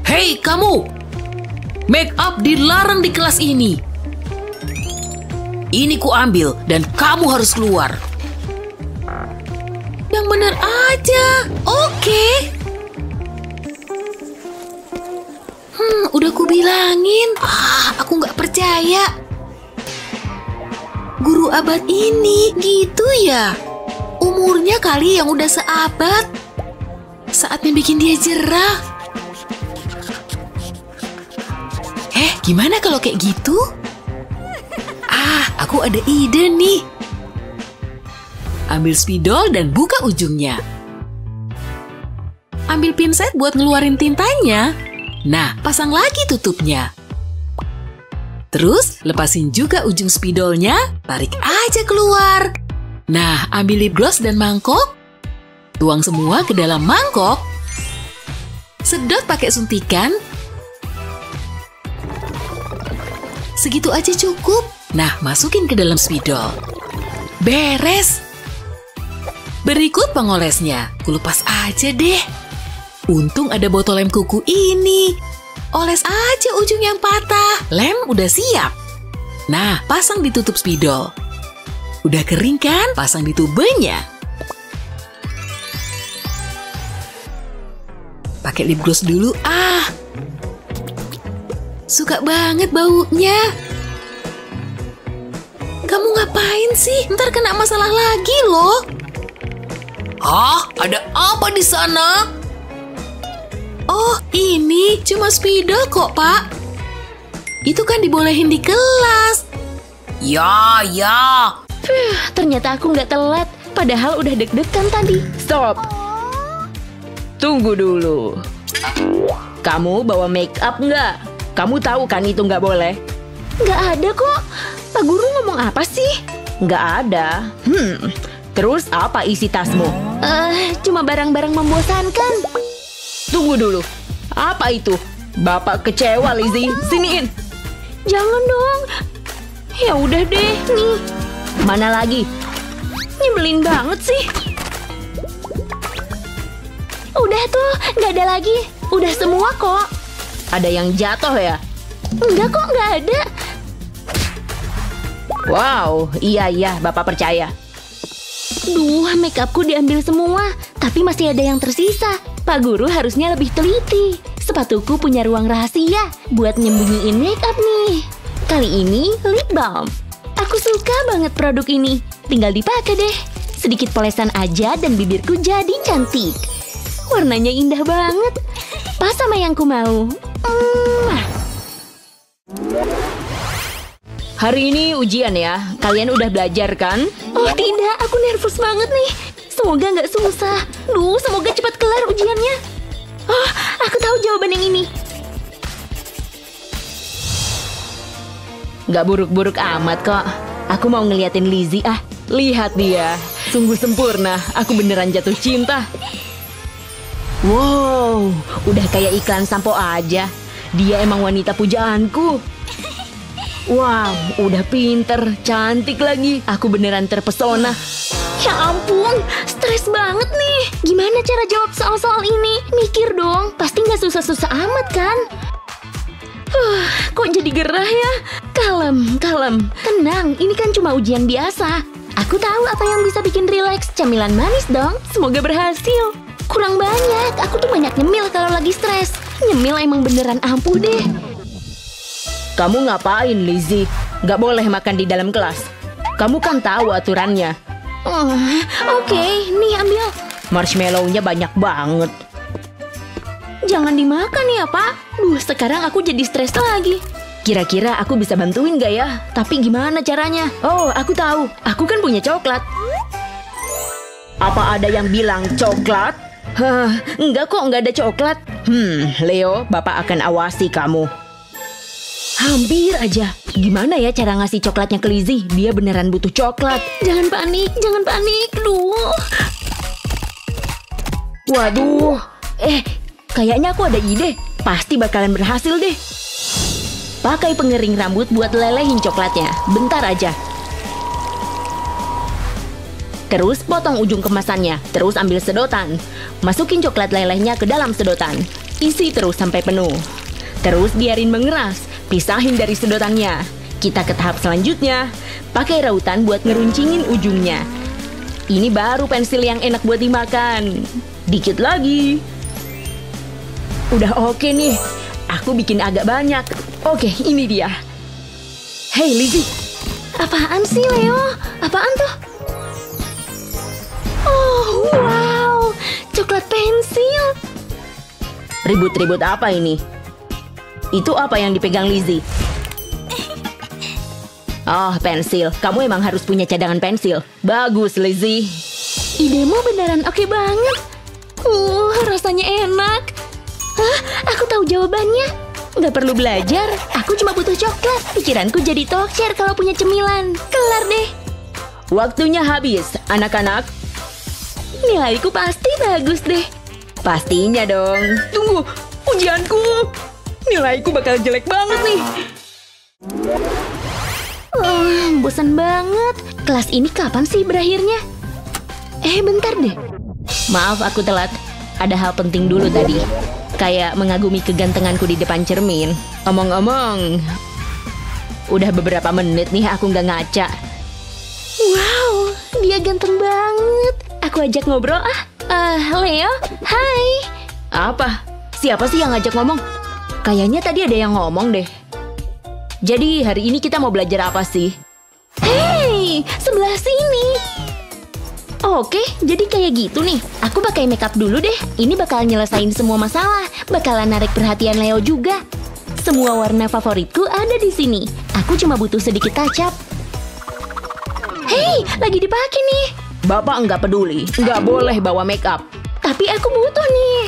Hei kamu. Make up dilarang di kelas ini. Ini ku ambil dan kamu harus keluar. Yang bener aja. Oke. Udah ku bilangin. Aku nggak percaya. Guru abad ini gitu ya. Umurnya kali yang udah seabad. Saatnya bikin dia jerah. Gimana kalau kayak gitu? Aku ada ide nih. Ambil spidol dan buka ujungnya. Ambil pinset buat ngeluarin tintanya. Nah, pasang lagi tutupnya. Terus, lepasin juga ujung spidolnya, tarik aja keluar. Nah, ambil lip gloss dan mangkok. Tuang semua ke dalam mangkok. Sedot pakai suntikan. Segitu aja cukup. Nah, masukin ke dalam spidol. Beres. Berikut pengolesnya. Kulepas aja deh. Untung ada botol lem kuku ini. Oles aja ujung yang patah. Lem udah siap. Nah, pasang di tutup spidol. Udah kering kan? Pasang di tubenya. Pakai lip gloss dulu. Suka banget baunya. Kamu ngapain sih? Ntar kena masalah lagi loh. Ada apa di sana? Oh, ini cuma spidol kok, Pak. Itu kan dibolehin di kelas. Ya. Ternyata aku nggak telat. Padahal udah deg-degan tadi. Stop. Tunggu dulu. Kamu bawa make up nggak? Kamu tahu kan itu nggak boleh? Nggak ada kok. Pak Guru ngomong apa sih? Nggak ada. Terus apa isi tasmu? Cuma barang-barang membosankan. Tunggu dulu. Apa itu? Bapak kecewa, Lizzie. Siniin. Jangan dong. Ya udah deh, nih. Mana lagi? Nyebelin banget sih. Udah tuh, nggak ada lagi. Udah semua kok. Ada yang jatuh ya? Enggak kok, nggak ada. Wow, iya, Bapak percaya. Duh, make upku diambil semua. Tapi masih ada yang tersisa. Pak Guru harusnya lebih teliti. Sepatuku punya ruang rahasia buat nyembunyiin make up nih. Kali ini lip balm. Aku suka banget produk ini. Tinggal dipakai deh. Sedikit polesan aja dan bibirku jadi cantik. Warnanya indah banget. Pas sama yang ku mau. Hari ini ujian ya. Kalian udah belajar kan? Oh tidak, aku nervous banget nih. Semoga nggak susah. Semoga cepat kelar ujiannya. Oh, aku tahu jawaban yang ini. Nggak buruk-buruk amat kok. Aku mau ngeliatin Lizzie ah. Lihat dia, sungguh sempurna. Aku beneran jatuh cinta. Wow, udah kayak iklan sampo aja. Dia emang wanita pujaanku. Wow, udah pinter, cantik lagi. Aku beneran terpesona. Ya ampun, stres banget nih. Gimana cara jawab soal-soal ini? Mikir dong, pasti nggak susah-susah amat kan? Kok jadi gerah ya? Kalem. Tenang, ini kan cuma ujian biasa. Aku tahu apa yang bisa bikin rileks. Camilan manis dong. Semoga berhasil. Kurang banyak, aku tuh banyak nyemil kalau lagi stres. Nyemil emang beneran ampuh deh. Kamu ngapain, Lizzie? Nggak boleh makan di dalam kelas. Kamu kan tahu aturannya. Oke, nih ambil. Marshmallow-nya banyak banget. Jangan dimakan ya, Pak. Sekarang aku jadi stres lagi. Kira-kira aku bisa bantuin gak ya? Tapi gimana caranya? Oh, aku tahu. Aku kan punya coklat. Apa ada yang bilang coklat? Enggak kok, enggak ada coklat. Leo, Bapak akan awasi kamu. Hampir aja. Gimana ya cara ngasih coklatnya ke Lizzie? Dia beneran butuh coklat. Jangan panik. Duh. Waduh. Kayaknya aku ada ide. Pasti bakalan berhasil deh. Pakai pengering rambut buat lelehin coklatnya. Bentar aja. Terus potong ujung kemasannya. Terus ambil sedotan. Masukin coklat lelehnya ke dalam sedotan. Isi terus sampai penuh. Terus biarin mengeras. Pisahin dari sedotannya. Kita ke tahap selanjutnya. Pakai rautan buat ngeruncingin ujungnya. Ini baru pensil yang enak buat dimakan. Dikit lagi. Udah oke nih. Aku bikin agak banyak. Oke, ini dia. Hey, Lizzie. Apaan sih, Leo? Apaan tuh? Oh, wow. Coklat pensil. Ribut-ribut apa ini? Itu apa yang dipegang Lizzie? Oh, pensil. Kamu emang harus punya cadangan pensil. Bagus, Lizzie. Idemu beneran oke banget. Rasanya enak. Aku tahu jawabannya. Nggak perlu belajar, aku cuma butuh coklat. Pikiranku jadi talkshare kalau punya cemilan. Kelar deh. Waktunya habis, anak-anak. Nilaiku pasti bagus deh. Pastinya dong. Tunggu, ujianku. Nilaiku bakal jelek banget nih. Bosan banget. Kelas ini kapan sih berakhirnya? Bentar deh. Maaf aku telat. Ada hal penting dulu tadi. Kayak mengagumi kegantenganku di depan cermin. Omong-omong, udah beberapa menit nih aku nggak ngaca. Wow, dia ganteng banget. Aku ajak ngobrol ah. Leo, hai. Apa? Siapa sih yang ngajak ngomong? Kayaknya tadi ada yang ngomong deh. Jadi hari ini kita mau belajar apa sih? Hey, sebelah sini. Oke, jadi kayak gitu nih. Aku pakai makeup dulu deh. Ini bakal nyelesain semua masalah. Bakalan narik perhatian Leo juga. Semua warna favoritku ada di sini. Aku cuma butuh sedikit touch up. Hey, lagi dipakai nih. Bapak nggak peduli. Nggak boleh bawa makeup. Tapi aku butuh nih.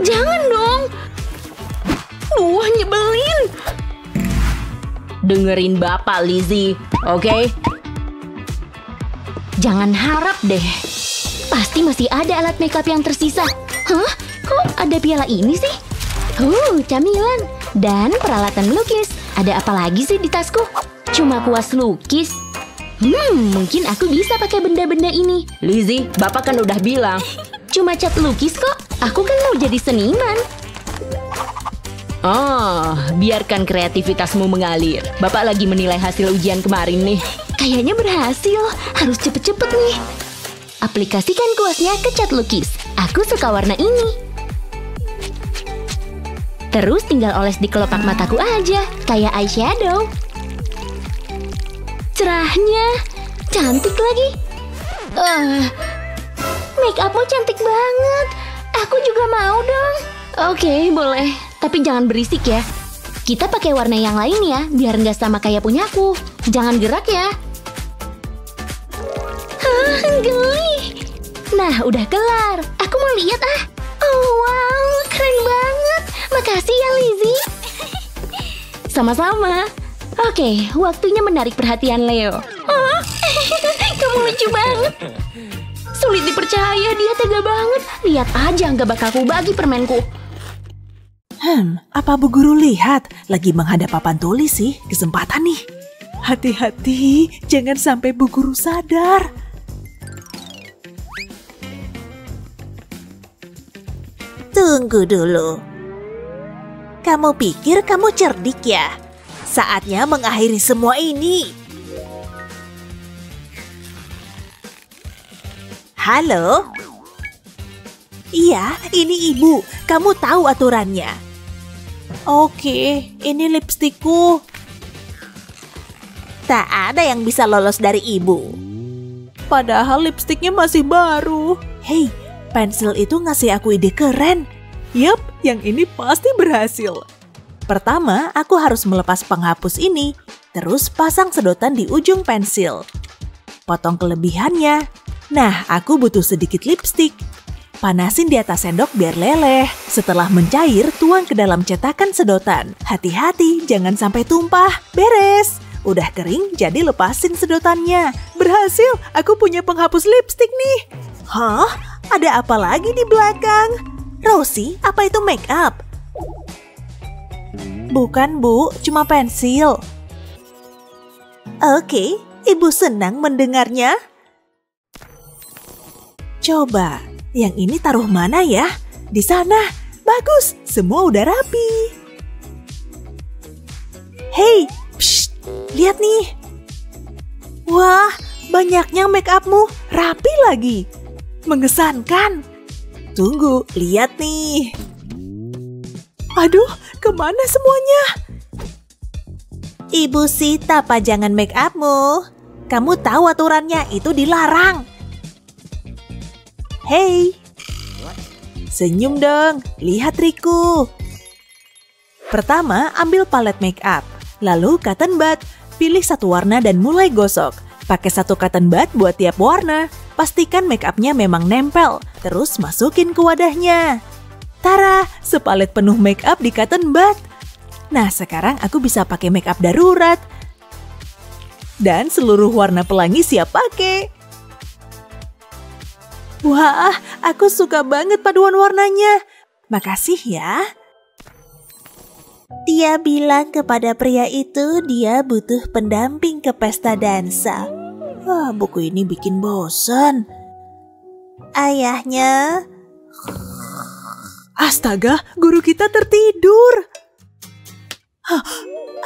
Jangan dong. Nyebelin. Dengerin Bapak, Lizzie. Oke? Jangan harap deh. Pasti masih ada alat makeup yang tersisa. Kok ada piala ini sih? Camilan. Dan peralatan melukis. Ada apa lagi sih di tasku? Cuma kuas lukis. Mungkin aku bisa pakai benda-benda ini. Lizzie, Bapak kan udah bilang. Cuma cat lukis kok. Aku kan mau jadi seniman. Biarkan kreativitasmu mengalir. Bapak lagi menilai hasil ujian kemarin nih. Kayaknya berhasil. Harus cepet-cepet nih. Aplikasikan kuasnya ke cat lukis. Aku suka warna ini. Terus tinggal oles di kelopak mataku aja. Kayak eyeshadow. Cerahnya. Cantik lagi. Make upmu cantik banget. Aku juga mau dong. Oke, boleh. Tapi jangan berisik ya. Kita pakai warna yang lain ya, biar nggak sama kayak punyaku. Jangan gerak ya. Geli. Nah, udah kelar. Aku mau lihat ah. Oh, wow, keren banget. Makasih ya, Lizzie. Sama-sama. Oke, waktunya menarik perhatian Leo. Oh, kamu lucu banget. Sulit dipercaya, dia tega banget. Lihat aja, nggak bakal aku bagi permenku. Apa Bu Guru lihat? Lagi menghadap papan tulis sih, kesempatan nih. Hati-hati, jangan sampai Bu Guru sadar. Tunggu dulu. Kamu pikir kamu cerdik ya? Saatnya mengakhiri semua ini. Halo? Iya, ini Ibu. Kamu tahu aturannya. Oke, ini lipstikku. Tak ada yang bisa lolos dari Ibu. Padahal lipstiknya masih baru. Hei, pensil itu ngasih aku ide keren. Yup, yang ini pasti berhasil. Pertama, aku harus melepas penghapus ini, terus pasang sedotan di ujung pensil. Potong kelebihannya. Nah, aku butuh sedikit lipstik. Panasin di atas sendok biar leleh. Setelah mencair, tuang ke dalam cetakan sedotan. Hati-hati, jangan sampai tumpah. Beres. Udah kering, jadi lepasin sedotannya. Berhasil, aku punya penghapus lipstik nih. Hah? Ada apa lagi di belakang? Rosie, apa itu make up? Bukan, Bu, cuma pensil. Oke, Ibu senang mendengarnya. Coba, yang ini taruh mana ya? Di sana. Bagus, semua udah rapi. Hei, psst, lihat nih. Wah, banyaknya make upmu, rapi lagi. Mengesankan. Tunggu, lihat nih. Aduh, kemana semuanya? Ibu Sita, pajangan make upmu. Kamu tahu aturannya, itu dilarang. Hei, senyum dong, lihat trikku. Pertama, ambil palet make up. Lalu cotton bud, pilih satu warna dan mulai gosok. Pakai satu cotton bud buat tiap warna. Pastikan make upnya memang nempel. Terus masukin ke wadahnya. Tara, sepalet penuh make up di cotton bud. Nah, sekarang aku bisa pakai make up darurat. Dan seluruh warna pelangi siap pakai. Wah, aku suka banget paduan warnanya. Makasih ya. Dia bilang kepada pria itu dia butuh pendamping ke pesta dansa. Wah, buku ini bikin bosan. Ayahnya... Astaga, guru kita tertidur. Hah,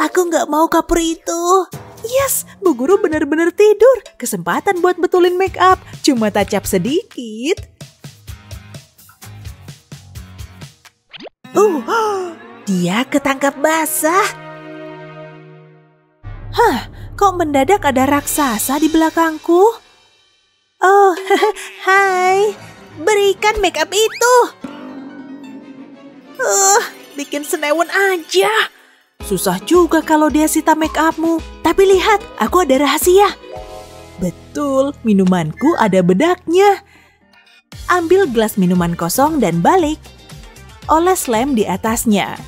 aku nggak mau kapur itu. Yes, Bu Guru benar-benar tidur. Kesempatan buat betulin make up. Cuma touch-up sedikit. Dia ketangkap basah. Hah, kok mendadak ada raksasa di belakangku? Oh, hai. Berikan make up itu. Bikin senewan aja. Susah juga kalau dia sita make upmu. Tapi lihat, aku ada rahasia. Betul, minumanku ada bedaknya. Ambil gelas minuman kosong dan balik. Oles lem di atasnya.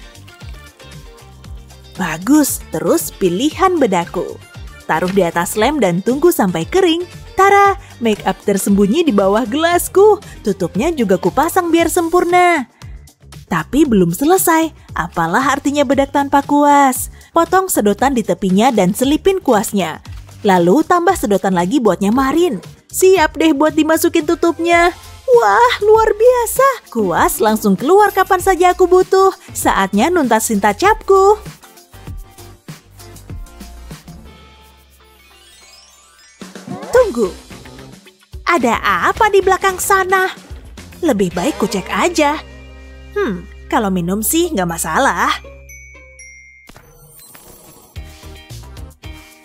Bagus, terus pilihan bedakku. Taruh di atas lem dan tunggu sampai kering. Tara, make up tersembunyi di bawah gelasku. Tutupnya juga kupasang biar sempurna. Tapi belum selesai, apalah artinya bedak tanpa kuas? Potong sedotan di tepinya dan selipin kuasnya. Lalu tambah sedotan lagi buat nyamarin. Siap deh buat dimasukin tutupnya. Wah, luar biasa. Kuas langsung keluar kapan saja aku butuh. Saatnya nuntasin touch-upku. Tunggu. Ada apa di belakang sana? Lebih baik ku cek aja. Kalau minum sih nggak masalah.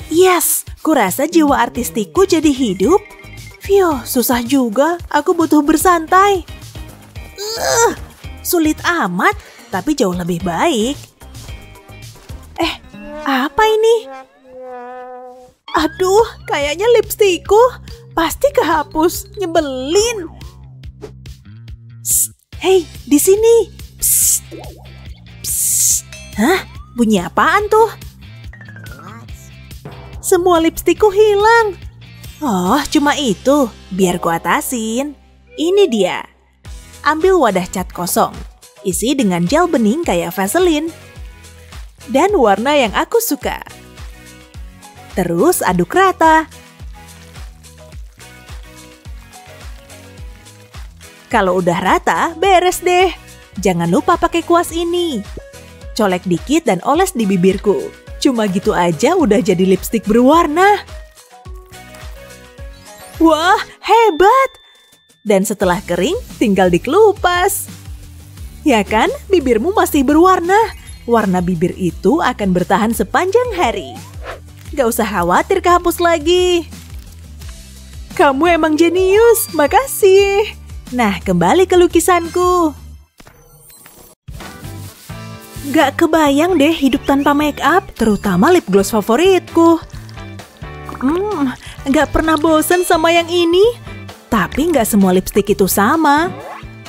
Yes, kurasa jiwa artistikku jadi hidup. Vio, susah juga. Aku butuh bersantai. Sulit amat, tapi jauh lebih baik. Apa ini? Aduh, kayaknya lipstikku. Pasti kehapus. Nyebelin. Hei, di sini. Psst. Psst. Hah? Bunyi apaan tuh? Semua lipstikku hilang. Oh, cuma itu. Biar ku atasin. Ini dia. Ambil wadah cat kosong. Isi dengan gel bening kayak Vaseline. Dan warna yang aku suka. Terus aduk rata. Kalau udah rata, beres deh. Jangan lupa pakai kuas ini. Colek dikit dan oles di bibirku. Cuma gitu aja udah jadi lipstik berwarna. Wah, hebat! Dan setelah kering, tinggal dikelupas. Ya kan, bibirmu masih berwarna. Warna bibir itu akan bertahan sepanjang hari. Gak usah khawatir kehapus lagi. Kamu emang jenius, makasih. Nah, kembali ke lukisanku. Gak kebayang deh hidup tanpa make up, terutama lip gloss favoritku. Gak pernah bosen sama yang ini. Tapi gak semua lipstik itu sama.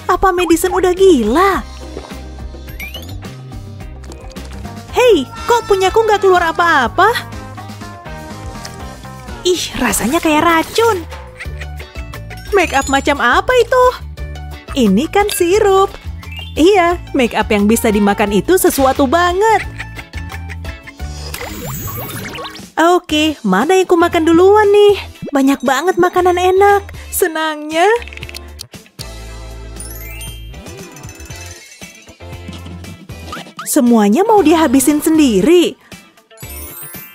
Apa Madison udah gila? Hei, kok punyaku gak keluar apa-apa? Ih, rasanya kayak racun. Make up macam apa itu? Ini kan sirup. Iya, make up yang bisa dimakan itu sesuatu banget. Oke, mana yang ku makan duluan nih? Banyak banget makanan enak. Senangnya. Semuanya mau dihabisin sendiri.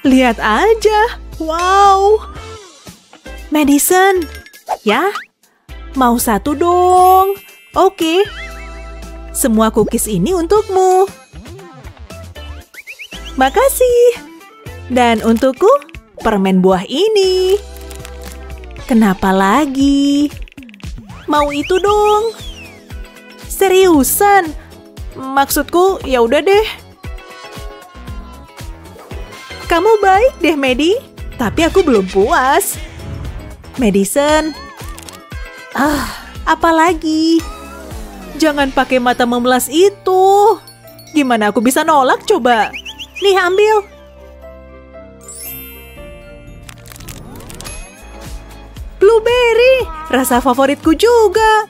Lihat aja. Wow. Madison. Ya? Mau satu dong. Oke. Semua cookies ini untukmu. Makasih. Dan untukku, permen buah ini. Kenapa lagi? Mau itu dong. Seriusan? Maksudku, ya udah deh. Kamu baik deh, Maddie. Tapi aku belum puas. Madison. Apa lagi? Jangan pakai mata memelas itu. Gimana aku bisa nolak coba? Nih, ambil. Blueberry, rasa favoritku juga.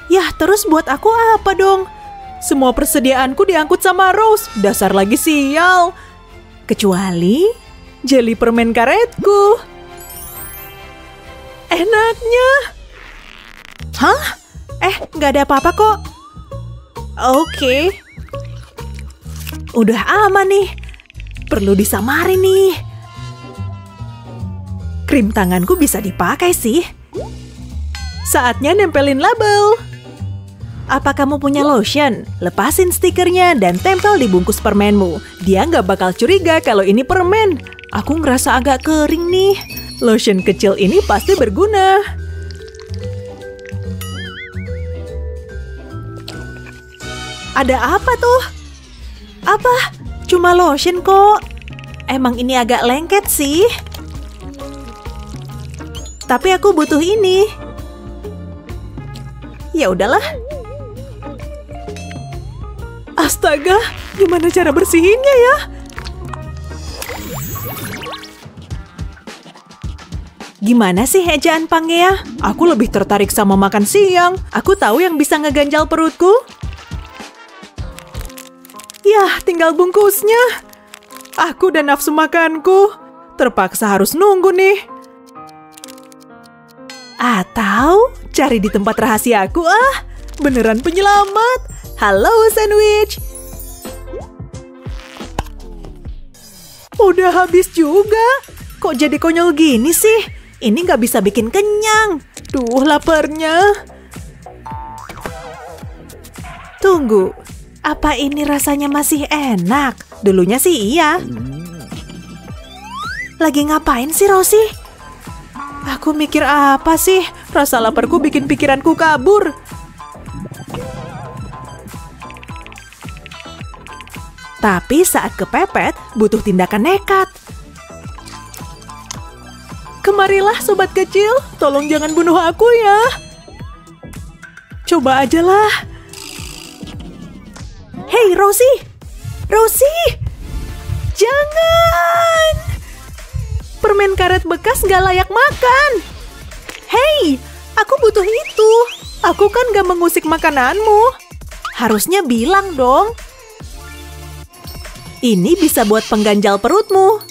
Yah, terus buat aku apa dong? Semua persediaanku diangkut sama Rose. Dasar lagi sial. Kecuali jeli permen karetku. Enaknya. Hah? Nggak ada apa-apa kok. Oke. Udah aman nih. Perlu disamarin nih. Krim tanganku bisa dipakai sih. Saatnya nempelin label. Apa kamu punya lotion? Lepasin stikernya dan tempel di bungkus permenmu. Dia nggak bakal curiga kalau ini permen. Aku ngerasa agak kering nih. Lotion kecil ini pasti berguna. Ada apa tuh? Apa? Cuma lotion kok. Emang ini agak lengket sih. Tapi aku butuh ini. Ya udahlah. Astaga, gimana cara bersihinnya ya? Gimana sih ejaan Pangea? Aku lebih tertarik sama makan siang. Aku tahu yang bisa ngeganjal perutku. Yah, tinggal bungkusnya. Aku dan nafsu makanku. Terpaksa harus nunggu nih. Atau cari di tempat rahasiaku beneran penyelamat. Halo sandwich. Udah habis juga. Kok jadi konyol gini sih? Ini nggak bisa bikin kenyang. Duh, laparnya. Tunggu, apa ini rasanya masih enak? Dulunya sih iya. Lagi ngapain sih Rosie? Aku mikir apa sih? Rasa laparku bikin pikiranku kabur. Tapi saat kepepet, butuh tindakan nekat. Kemarilah sobat kecil, tolong jangan bunuh aku ya. Coba aja lah. Hei Rosie! Rosie! Jangan! Permen karet bekas nggak layak makan. Hei, aku butuh itu. Aku kan nggak mengusik makananmu. Harusnya bilang dong. Ini bisa buat pengganjal perutmu.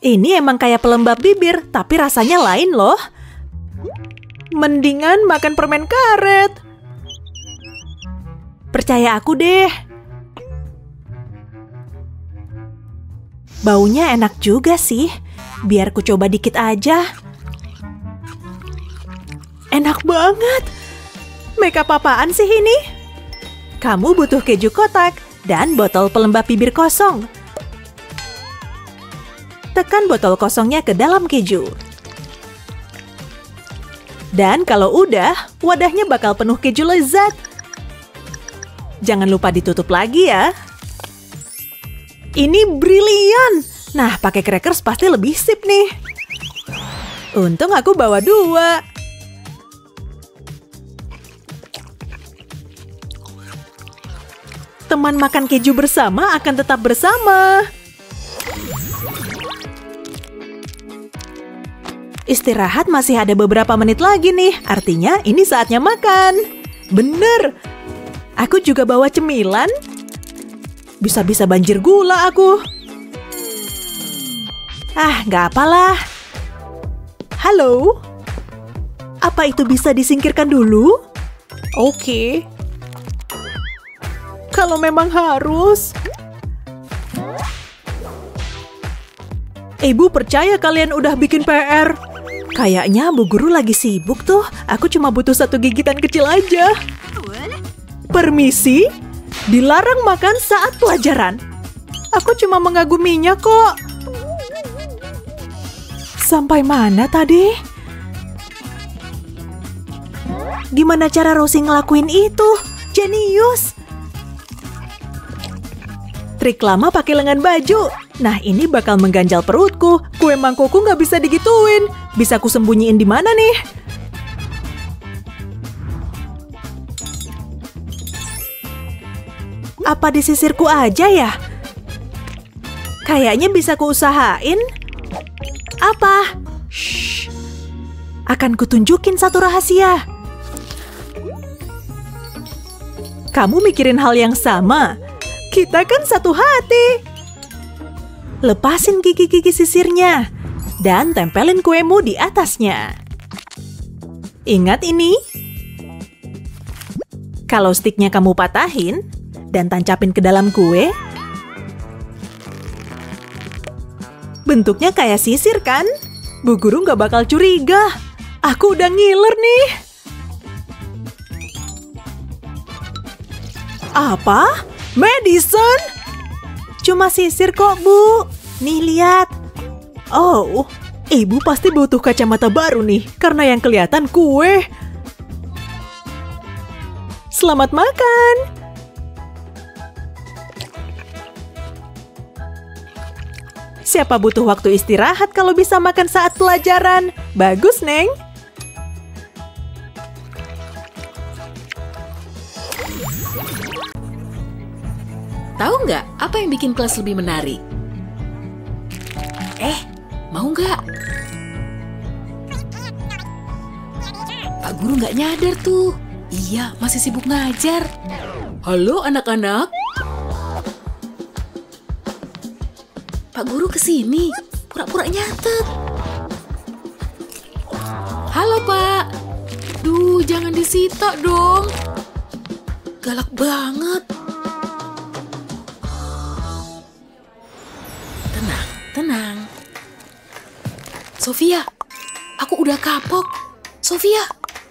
Ini emang kayak pelembab bibir, tapi rasanya lain loh. Mendingan makan permen karet. Percaya aku deh. Baunya enak juga sih. Biar ku coba dikit aja. Enak banget. Makeup apaan sih ini? Kamu butuh keju kotak dan botol pelembab bibir kosong. Tekan botol kosongnya ke dalam keju. Dan kalau udah, wadahnya bakal penuh keju lezat. Jangan lupa ditutup lagi ya. Ini brilian. Nah, pakai crackers pasti lebih sip nih. Untung aku bawa 2. Teman makan keju bersama akan tetap bersama. Istirahat masih ada beberapa menit lagi nih. Artinya ini saatnya makan. Bener. Aku juga bawa cemilan. Bisa-bisa banjir gula aku. Ah, nggak apalah. Halo? Apa itu bisa disingkirkan dulu? Oke. Kalau memang harus. Ibu percaya kalian udah bikin PR. Kayaknya Bu Guru lagi sibuk tuh. Aku cuma butuh 1 gigitan kecil aja. Permisi? Dilarang makan saat pelajaran. Aku cuma mengaguminya kok. Sampai mana tadi? Gimana cara Rosie ngelakuin itu? Jenius! Trik lama pakai lengan baju. Nah, ini bakal mengganjal perutku. Kue mangkokku nggak bisa digituin. Bisa ku sembunyiin di mana nih? Apa di sisirku aja ya? Kayaknya bisa ku usahain. Apa? Shh. Akan kutunjukin satu rahasia. Kamu mikirin hal yang sama. Kita kan satu hati. Lepasin gigi-gigi sisirnya. Dan tempelin kuemu di atasnya. Ingat ini. Kalau stiknya kamu patahin dan tancapin ke dalam kue, bentuknya kayak sisir kan? Bu Guru nggak bakal curiga. Aku udah ngiler nih. Apa? Madison? Cuma sisir kok, Bu. Nih, lihat. Oh, Ibu pasti butuh kacamata baru nih, karena yang kelihatan kue. Selamat makan! Siapa butuh waktu istirahat kalau bisa makan saat pelajaran? Bagus, Neng! Tahu nggak apa yang bikin kelas lebih menarik? Mau nggak? Pak Guru nggak nyadar tuh. Iya, masih sibuk ngajar. Halo anak-anak. Pak Guru kesini, pura-pura nyatet. Halo Pak. Duh, jangan disita dong. Galak banget. Tenang. Sofia, aku udah kapok. Sofia,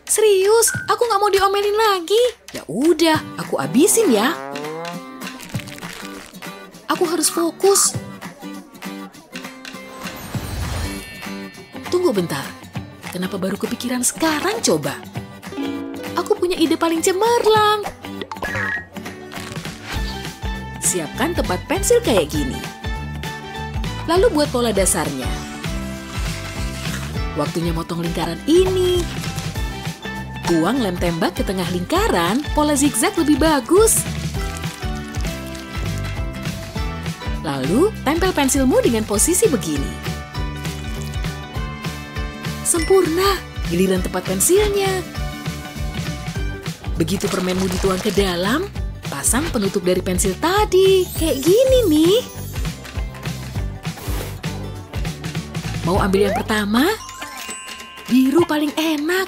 serius, aku nggak mau diomelin lagi. Ya udah, aku abisin ya. Aku harus fokus. Tunggu bentar. Kenapa baru kepikiran sekarang coba? Aku punya ide paling cemerlang. Siapkan tempat pensil kayak gini. Lalu buat pola dasarnya. Waktunya motong lingkaran ini. Tuang lem tembak ke tengah lingkaran, pola zigzag lebih bagus. Lalu, tempel pensilmu dengan posisi begini. Sempurna, giliran tempat pensilnya. Begitu permenmu dituang ke dalam, pasang penutup dari pensil tadi. Kayak gini nih. Mau ambil yang pertama? Biru paling enak.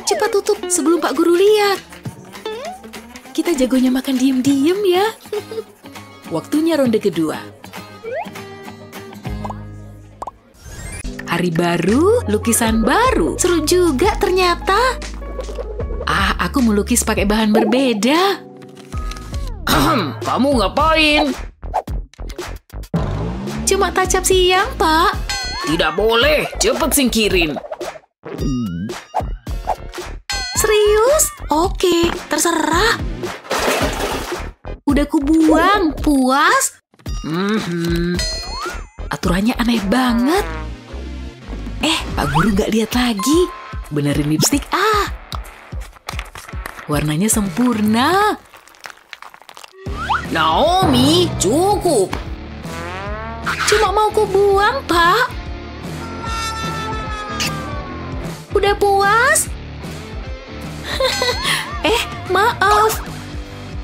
Cepat tutup sebelum Pak Guru lihat. Kita jagonya makan diem-diem ya. Waktunya ronde kedua. Hari baru, lukisan baru. Seru juga ternyata. Aku melukis pakai bahan berbeda. Kamu ngapain? Cuma tacap siang, Pak. Tidak boleh, cepet singkirin. Serius? Oke, terserah. Udah kubuang, puas? Aturannya aneh banget. Pak Guru nggak lihat lagi. Benerin lipstik, warnanya sempurna. Naomi, cukup. Cuma mau kubuang, Pak. Udah puas? Maaf.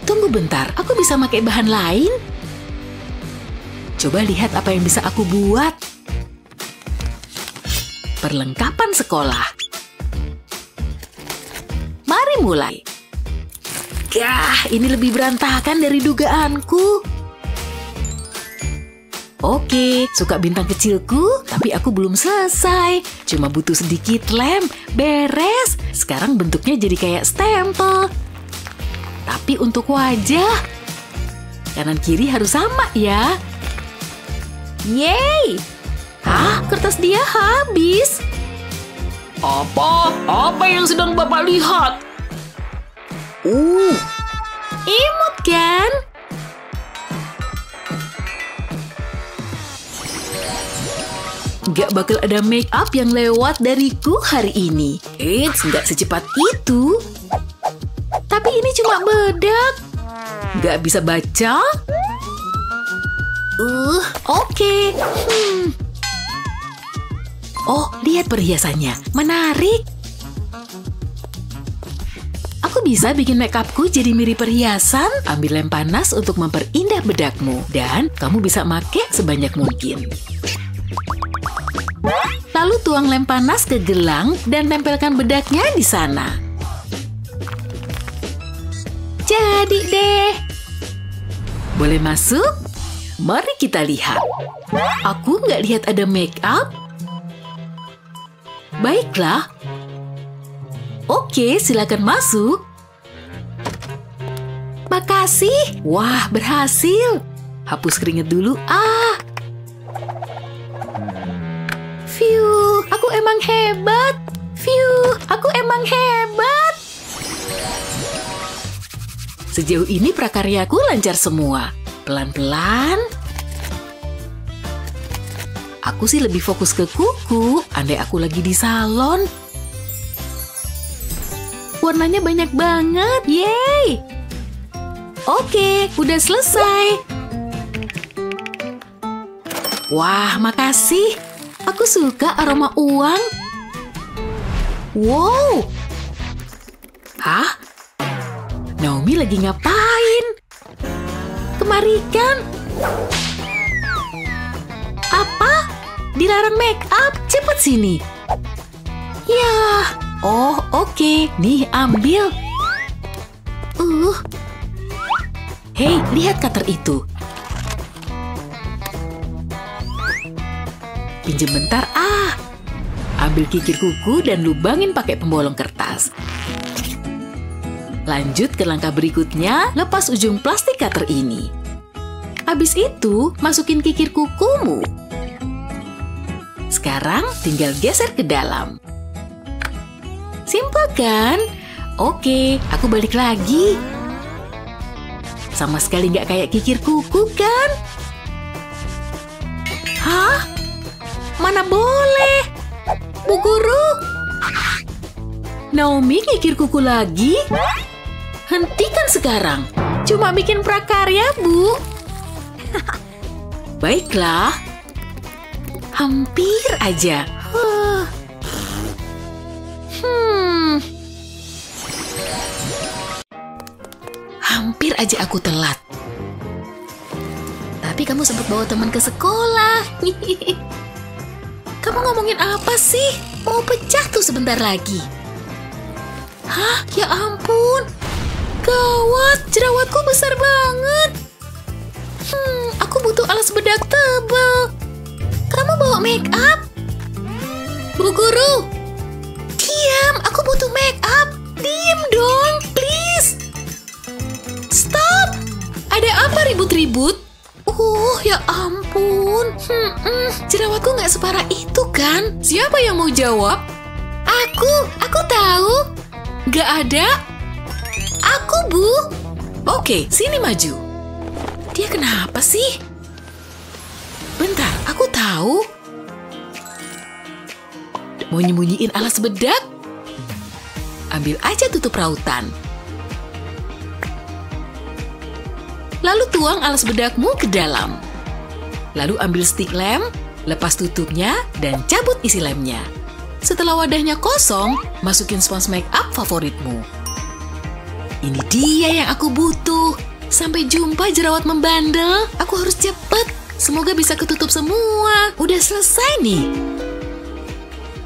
Tunggu bentar, aku bisa pakai bahan lain? Coba lihat apa yang bisa aku buat. Perlengkapan sekolah. Mari mulai. Ini lebih berantakan dari dugaanku. Oke, suka bintang kecilku, tapi aku belum selesai. Cuma butuh sedikit lem, beres. Sekarang bentuknya jadi kayak stempel. Tapi untuk wajah, kanan kiri harus sama ya. Yeay! Kertas dia habis. Apa yang sedang Bapak lihat? Imut kan? Gak bakal ada make up yang lewat dariku hari ini. Gak secepat itu. Tapi ini cuma bedak. Gak bisa baca? Oke. Oh, lihat perhiasannya. Menarik. Aku bisa bikin make upku jadi mirip perhiasan. Ambil lem panas untuk memperindah bedakmu. Dan kamu bisa make sebanyak mungkin. Lalu tuang lem panas ke gelang dan tempelkan bedaknya di sana. Jadi deh. Boleh masuk? Mari kita lihat. Aku nggak lihat ada make up. Baiklah. Oke, silakan masuk. Makasih. Wah, berhasil. Hapus keringat dulu. Fiu, aku emang hebat. Fiu, aku emang hebat. Sejauh ini prakaryaku lancar semua. Pelan-pelan. Aku sih lebih fokus ke kuku, andai aku lagi di salon. Warnanya banyak banget, yeay! Oke, udah selesai. Wah, makasih. Aku suka aroma uang. Wow! Naomi lagi ngapain? Kemarikan. Apa? Dilarang make up? Cepet sini. Ya. Oh, oke. Nih, ambil. Hei, lihat cutter itu. Pinjem bentar, Ambil kikir kuku dan lubangin pakai pembolong kertas. Lanjut ke langkah berikutnya, lepas ujung plastik cutter ini. Habis itu, masukin kikir kukumu. Sekarang tinggal geser ke dalam. Simpel kan? Oke, aku balik lagi. Sama sekali nggak kayak kikir kuku kan? Mana boleh? Bu Guru? Naomi kikir kuku lagi? Hentikan sekarang. Cuma bikin prakarya, Bu. Baiklah. Hampir aja. Hampir aja aku telat. Tapi kamu sempat bawa teman ke sekolah. Kamu ngomongin apa sih? Mau pecah tuh sebentar lagi. Hah? Ya ampun. Gawat, jerawatku besar banget. Aku butuh alas bedak tebal. Kamu bawa make up? Bu guru. Diam, aku butuh make up. Diam dong, please. Stop. Ada apa ribut-ribut? Ya ampun. Jerawatku nggak separah itu kan? Siapa yang mau jawab? Aku tahu. Nggak ada? Aku, Bu. Oke, sini maju. Dia kenapa sih? Bentar, aku tahu. Mau nyembunyiin alas bedak? Ambil aja tutup rautan. Lalu tuang alas bedakmu ke dalam. Lalu ambil stick lem, lepas tutupnya, dan cabut isi lemnya. Setelah wadahnya kosong, masukin spons make up favoritmu. Ini dia yang aku butuh. Sampai jumpa jerawat membandel. Aku harus cepet. Semoga bisa ketutup semua. Udah selesai nih.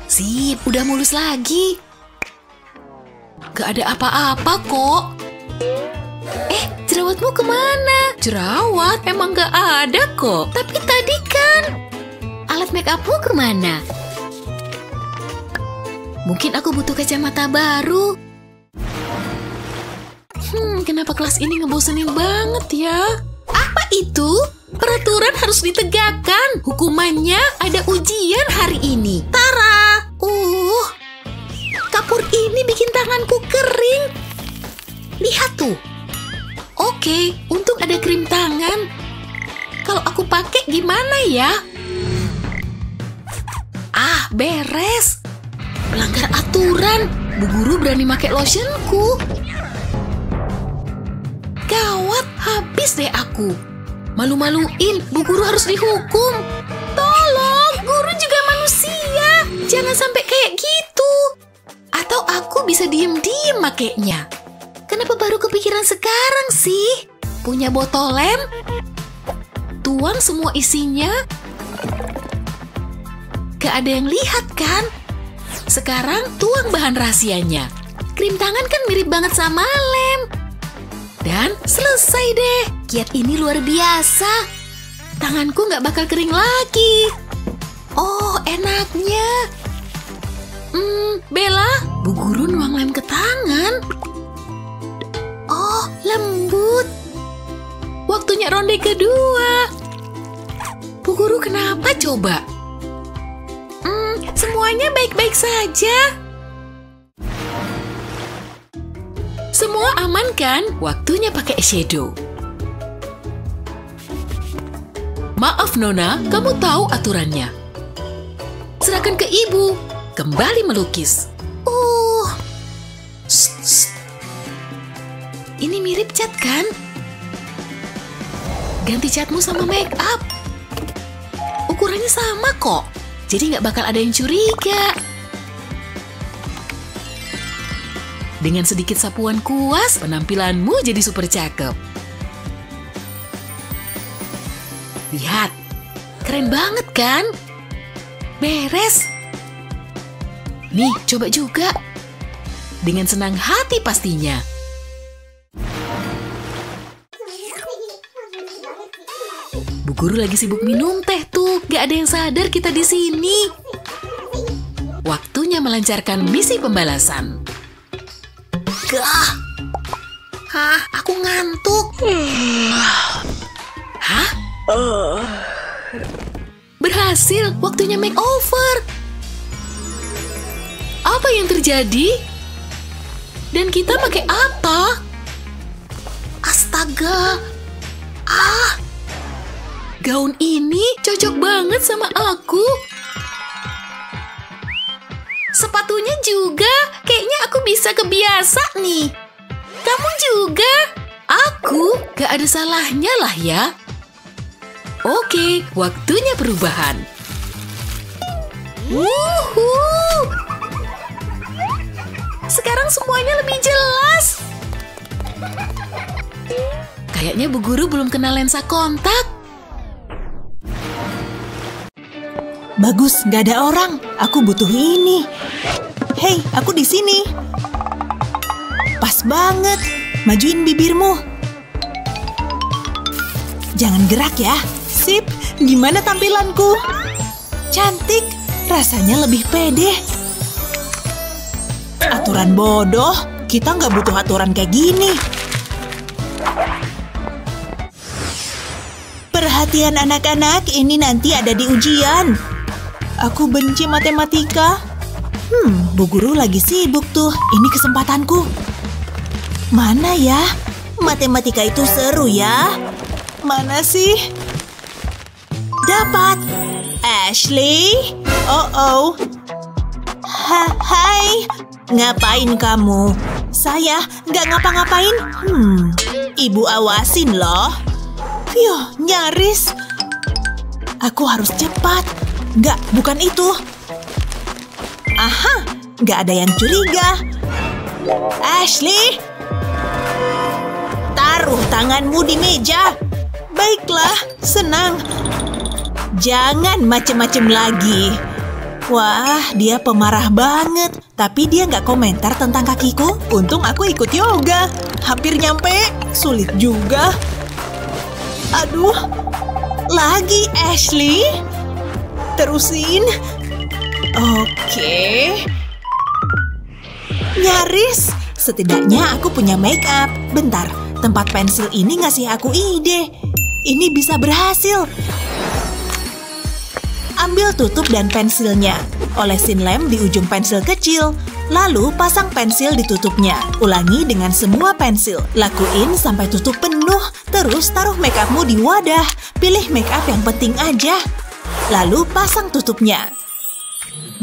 Sip, udah mulus lagi. Gak ada apa-apa kok. Jerawatmu kemana? Jerawat emang gak ada kok. Tapi tadi kan. Alat make upmu kemana? Mungkin aku butuh kacamata baru. Kenapa kelas ini ngebosenin banget ya? Apa itu? Peraturan harus ditegakkan. Hukumannya ada ujian hari ini. Tara! Kapur ini bikin tanganku kering. Lihat tuh. Oke, untung ada krim tangan. Kalau aku pakai gimana ya? Beres. Pelanggar aturan. Bu guru berani pakai lotionku. Gawat, habis deh aku. Malu-maluin, bu guru harus dihukum. Tolong, guru juga manusia. Jangan sampai kayak gitu. Atau aku bisa diem-diem makainya. Kenapa baru kepikiran sekarang sih? Punya botol lem? Tuang semua isinya? Gak ada yang lihat kan? Sekarang tuang bahan rahasianya. Krim tangan kan mirip banget sama lem. Dan selesai deh. Kiat ini luar biasa. Tanganku gak bakal kering lagi. Oh, enaknya. Bella, bu guru nuang lem ke tangan. Oh, lembut. Waktunya ronde kedua. Bu guru kenapa coba? Semuanya baik-baik saja. Semua aman kan? Waktunya pakai eyeshadow. Maaf Nona, kamu tahu aturannya. Serahkan ke ibu. Kembali melukis. Ini mirip cat kan? Ganti catmu sama make up. Ukurannya sama kok. Jadi nggak bakal ada yang curiga. Dengan sedikit sapuan kuas, penampilanmu jadi super cakep. Lihat, keren banget kan? Beres. Nih, coba juga. Dengan senang hati pastinya. Bu guru lagi sibuk minum teh tuh. Gak ada yang sadar kita di sini. Waktunya melancarkan misi pembalasan. Aku ngantuk. Berhasil, waktunya makeover. Apa yang terjadi? Dan kita pakai apa? Astaga. Gaun ini cocok banget sama aku. Sepatunya juga. Kayaknya aku bisa kebiasa nih. Kamu juga. Aku gak ada salahnya lah ya. Oke, waktunya perubahan. Sekarang semuanya lebih jelas. Kayaknya Bu Guru belum kena lensa kontak. Bagus, nggak ada orang. Aku butuh ini. Hei, aku di sini. Pas banget. Majuin bibirmu. Jangan gerak ya. Sip, gimana tampilanku? Cantik, rasanya lebih pede. Aturan bodoh, kita nggak butuh aturan kayak gini. Perhatian anak-anak, ini nanti ada di ujian. Aku benci matematika. Bu Guru lagi sibuk tuh. Ini kesempatanku. Mana ya? Matematika itu seru ya. Mana sih? Dapat. Ashley? Oh. Hai. Ngapain kamu? Saya nggak ngapa-ngapain. Ibu awasin loh. Yuh, nyaris. Aku harus cepat. Nggak, bukan itu. Aha, nggak ada yang curiga. Ashley, taruh tanganmu di meja. Baiklah, senang. Jangan macem-macem lagi. Wah, dia pemarah banget. Tapi dia nggak komentar tentang kakiku. Untung aku ikut yoga. Hampir nyampe, sulit juga. Aduh, lagi Ashley. Terusin. Oke. Nyaris. Setidaknya aku punya make up. Bentar, tempat pensil ini ngasih aku ide. Ini bisa berhasil. Ambil tutup dan pensilnya. Olesin lem di ujung pensil kecil. Lalu pasang pensil di tutupnya. Ulangi dengan semua pensil. Lakuin sampai tutup penuh. Terus taruh make upmu di wadah. Pilih make up yang penting aja. Lalu pasang tutupnya.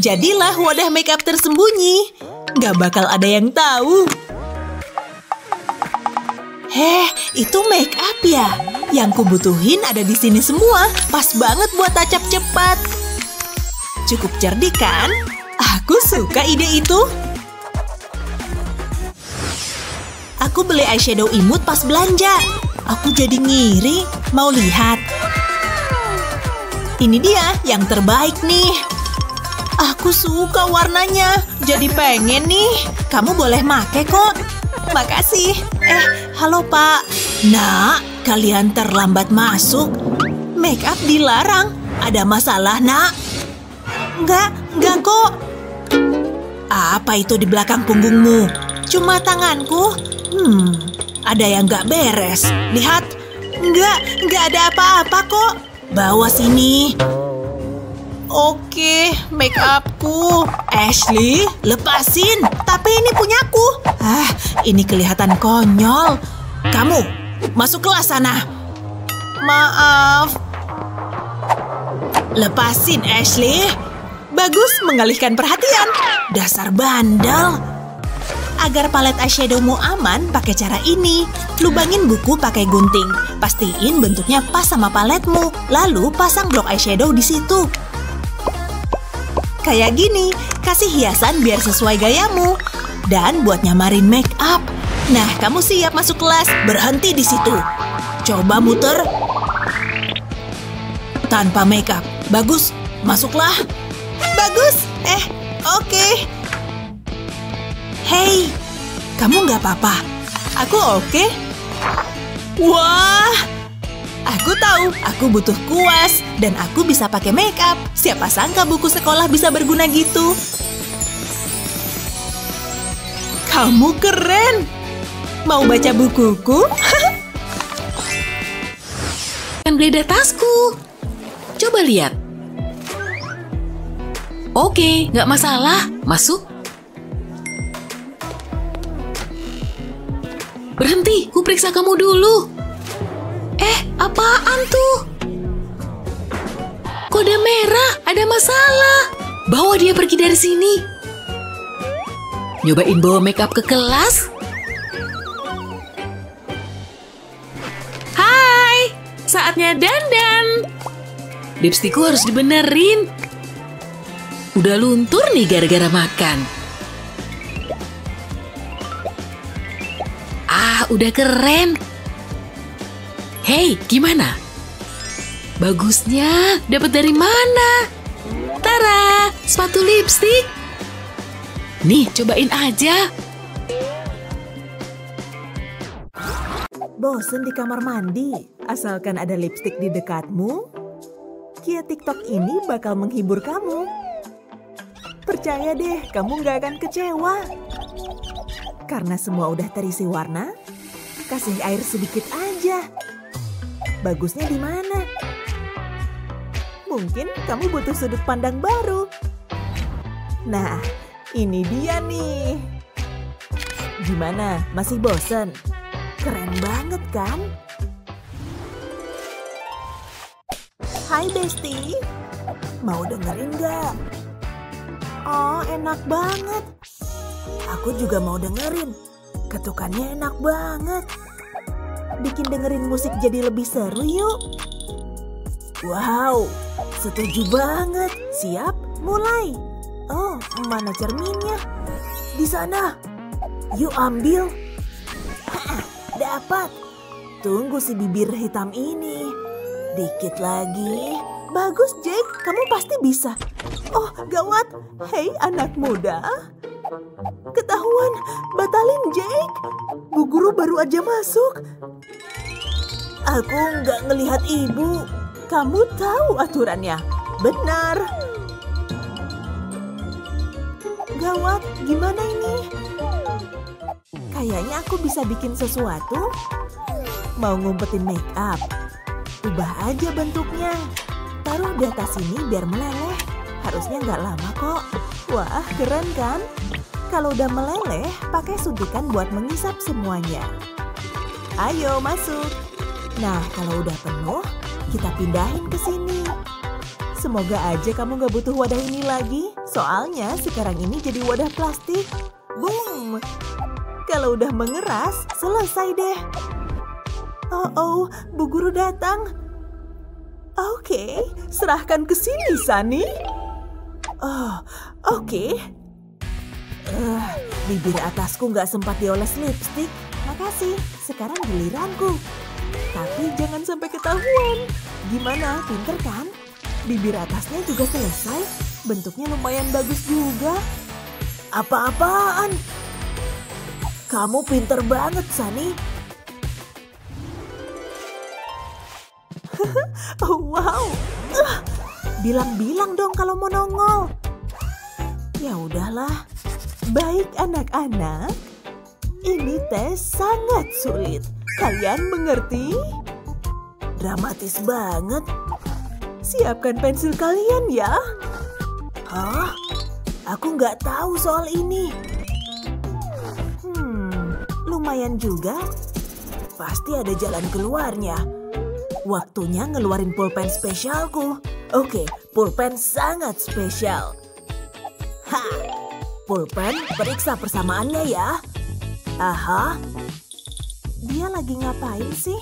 Jadilah wadah make up tersembunyi. Gak bakal ada yang tahu. Heh, itu make up ya? Yang kubutuhin ada di sini semua. Pas banget buat tacap cepat. Cukup cerdik kan? Aku suka ide itu. Aku beli eyeshadow imut pas belanja. Aku jadi ngiri. Mau lihat? Ini dia yang terbaik nih. Aku suka warnanya. Jadi pengen nih. Kamu boleh make kok. Makasih. Halo Pak. Nak, kalian terlambat masuk. Make up dilarang. Ada masalah, Nak? Enggak kok. Apa itu di belakang punggungmu? Cuma tanganku. Ada yang nggak beres. Lihat. Nggak ada apa-apa kok. Bawa sini. Oke, make upku. Ashley, lepasin. Tapi ini punyaku. Ini kelihatan konyol. Kamu, masuk kelas sana. Maaf. Lepasin, Ashley. Bagus, mengalihkan perhatian. Dasar bandel. Agar palet eyeshadowmu aman, pakai cara ini. Lubangin buku pakai gunting. Pastiin bentuknya pas sama paletmu. Lalu pasang blok eyeshadow di situ. Kayak gini, kasih hiasan biar sesuai gayamu. Dan buat nyamarin make up. Nah, kamu siap masuk kelas. Berhenti di situ. Coba muter. Tanpa make up. Bagus, masuklah. Bagus. Oke. Hei, kamu nggak apa-apa. Aku oke. Wah, aku tahu aku butuh kuas dan aku bisa pakai make up. Siapa sangka buku sekolah bisa berguna gitu. Kamu keren. Mau baca bukuku? Kan geledah tasku. Coba lihat. Oke, nggak masalah. Masuk. Berhenti, ku periksa kamu dulu. Apaan tuh? Kode merah, ada masalah. Bawa dia pergi dari sini. Nyobain bawa makeup ke kelas? Hai, saatnya dandan. Lipstikku harus dibenerin. Udah luntur nih gara-gara makan. Ah, udah keren. Hei, gimana? Bagusnya dapat dari mana? Tara, sepatu lipstik. Nih, cobain aja. Bosen di kamar mandi, asalkan ada lipstik di dekatmu. Kia TikTok ini bakal menghibur kamu. Percaya deh, kamu gak akan kecewa. Karena semua udah terisi warna, kasih air sedikit aja. Bagusnya di mana? Mungkin kamu butuh sudut pandang baru. Nah, ini dia nih. Gimana? Masih bosen? Keren banget kan? Hai Besti, mau dengerin gak? Oh, enak banget. Aku juga mau dengerin. Ketukannya enak banget. Bikin dengerin musik jadi lebih seru yuk. Wow, setuju banget. Siap? Mulai. Oh, mana cerminnya? Di sana. Yuk ambil. Dapat. Tunggu si bibir hitam ini. Dikit lagi. Bagus Jake, kamu pasti bisa. Oh, gawat. Hei anak muda. Ketahuan, batalin Jake. Bu guru baru aja masuk. Aku nggak ngelihat ibu. Kamu tahu aturannya. Benar. Gawat, gimana ini? Kayaknya aku bisa bikin sesuatu. Mau ngumpetin make up. Ubah aja bentuknya. Taruh di atas sini biar meleleh. Harusnya nggak lama kok. Wah, keren kan? Kalau udah meleleh, pakai suntikan buat mengisap semuanya. Ayo masuk. Nah, kalau udah penuh, kita pindahin ke sini. Semoga aja kamu gak butuh wadah ini lagi. Soalnya sekarang ini jadi wadah plastik. Boom! Kalau udah mengeras, selesai deh. Oh, Bu Guru datang. Oke, serahkan ke sini, Sunny. Oh, oke. Bibir atasku gak sempat dioles lipstik. Makasih, sekarang giliranku. Tapi jangan sampai ketahuan. Gimana, pinter kan? Bibir atasnya juga selesai. Bentuknya lumayan bagus juga. Apa-apaan? Kamu pinter banget, Sunny. Oh, wow. Bilang-bilang dong kalau mau nongol. Ya udahlah. Baik anak-anak. Ini tes sangat sulit. Kalian mengerti? Dramatis banget. Siapkan pensil kalian ya. Hah? Aku nggak tahu soal ini. Lumayan juga. Pasti ada jalan keluarnya. Waktunya ngeluarin pulpen spesialku. Oke, pulpen sangat spesial. Pulpen, periksa persamaannya ya. Aha. Dia lagi ngapain sih?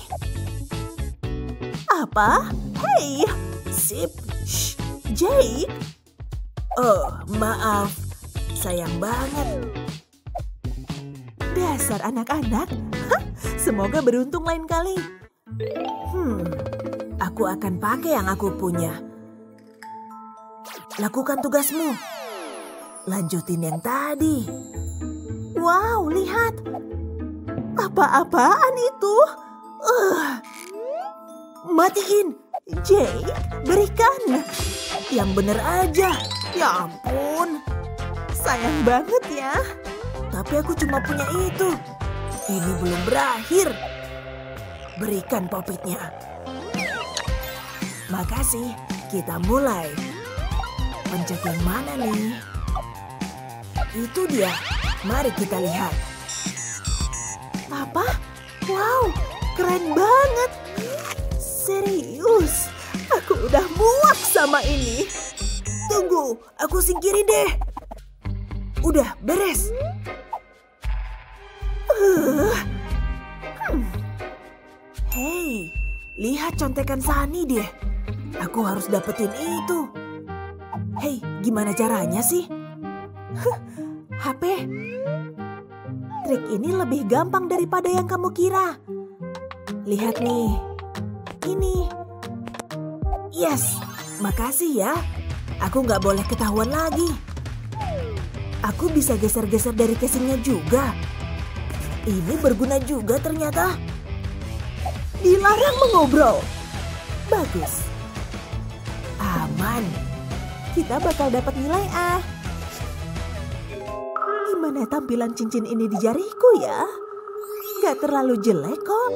Apa? Hei, sip. Shh, Jake. Oh, maaf. Sayang banget. Dasar anak-anak. Semoga beruntung lain kali. Aku akan pakai yang aku punya. Lakukan tugasmu. Lanjutin yang tadi. Wow, lihat. Apa-apaan itu? Matiin. Jake, berikan. Yang bener aja. Ya ampun. Sayang banget ya. Tapi aku cuma punya itu. Ini belum berakhir. Berikan popitnya. Makasih. Kita mulai. Pencet yang mana nih? Itu dia. Mari kita lihat. Apa? Wow, keren banget. Serius, aku udah muak sama ini. Tunggu, aku singkirin deh. Udah, beres. Hei, lihat contekan Sunny deh. Aku harus dapetin itu. Hei, gimana caranya sih? HP. Trik ini lebih gampang daripada yang kamu kira. Lihat nih. Ini. Yes, makasih ya. Aku nggak boleh ketahuan lagi. Aku bisa geser-geser dari casingnya juga. Ini berguna juga ternyata. Dilarang mengobrol. Bagus. Aman. Kita bakal dapat nilai A. Gimana tampilan cincin ini di jariku ya? Gak terlalu jelek kok.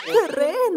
Keren.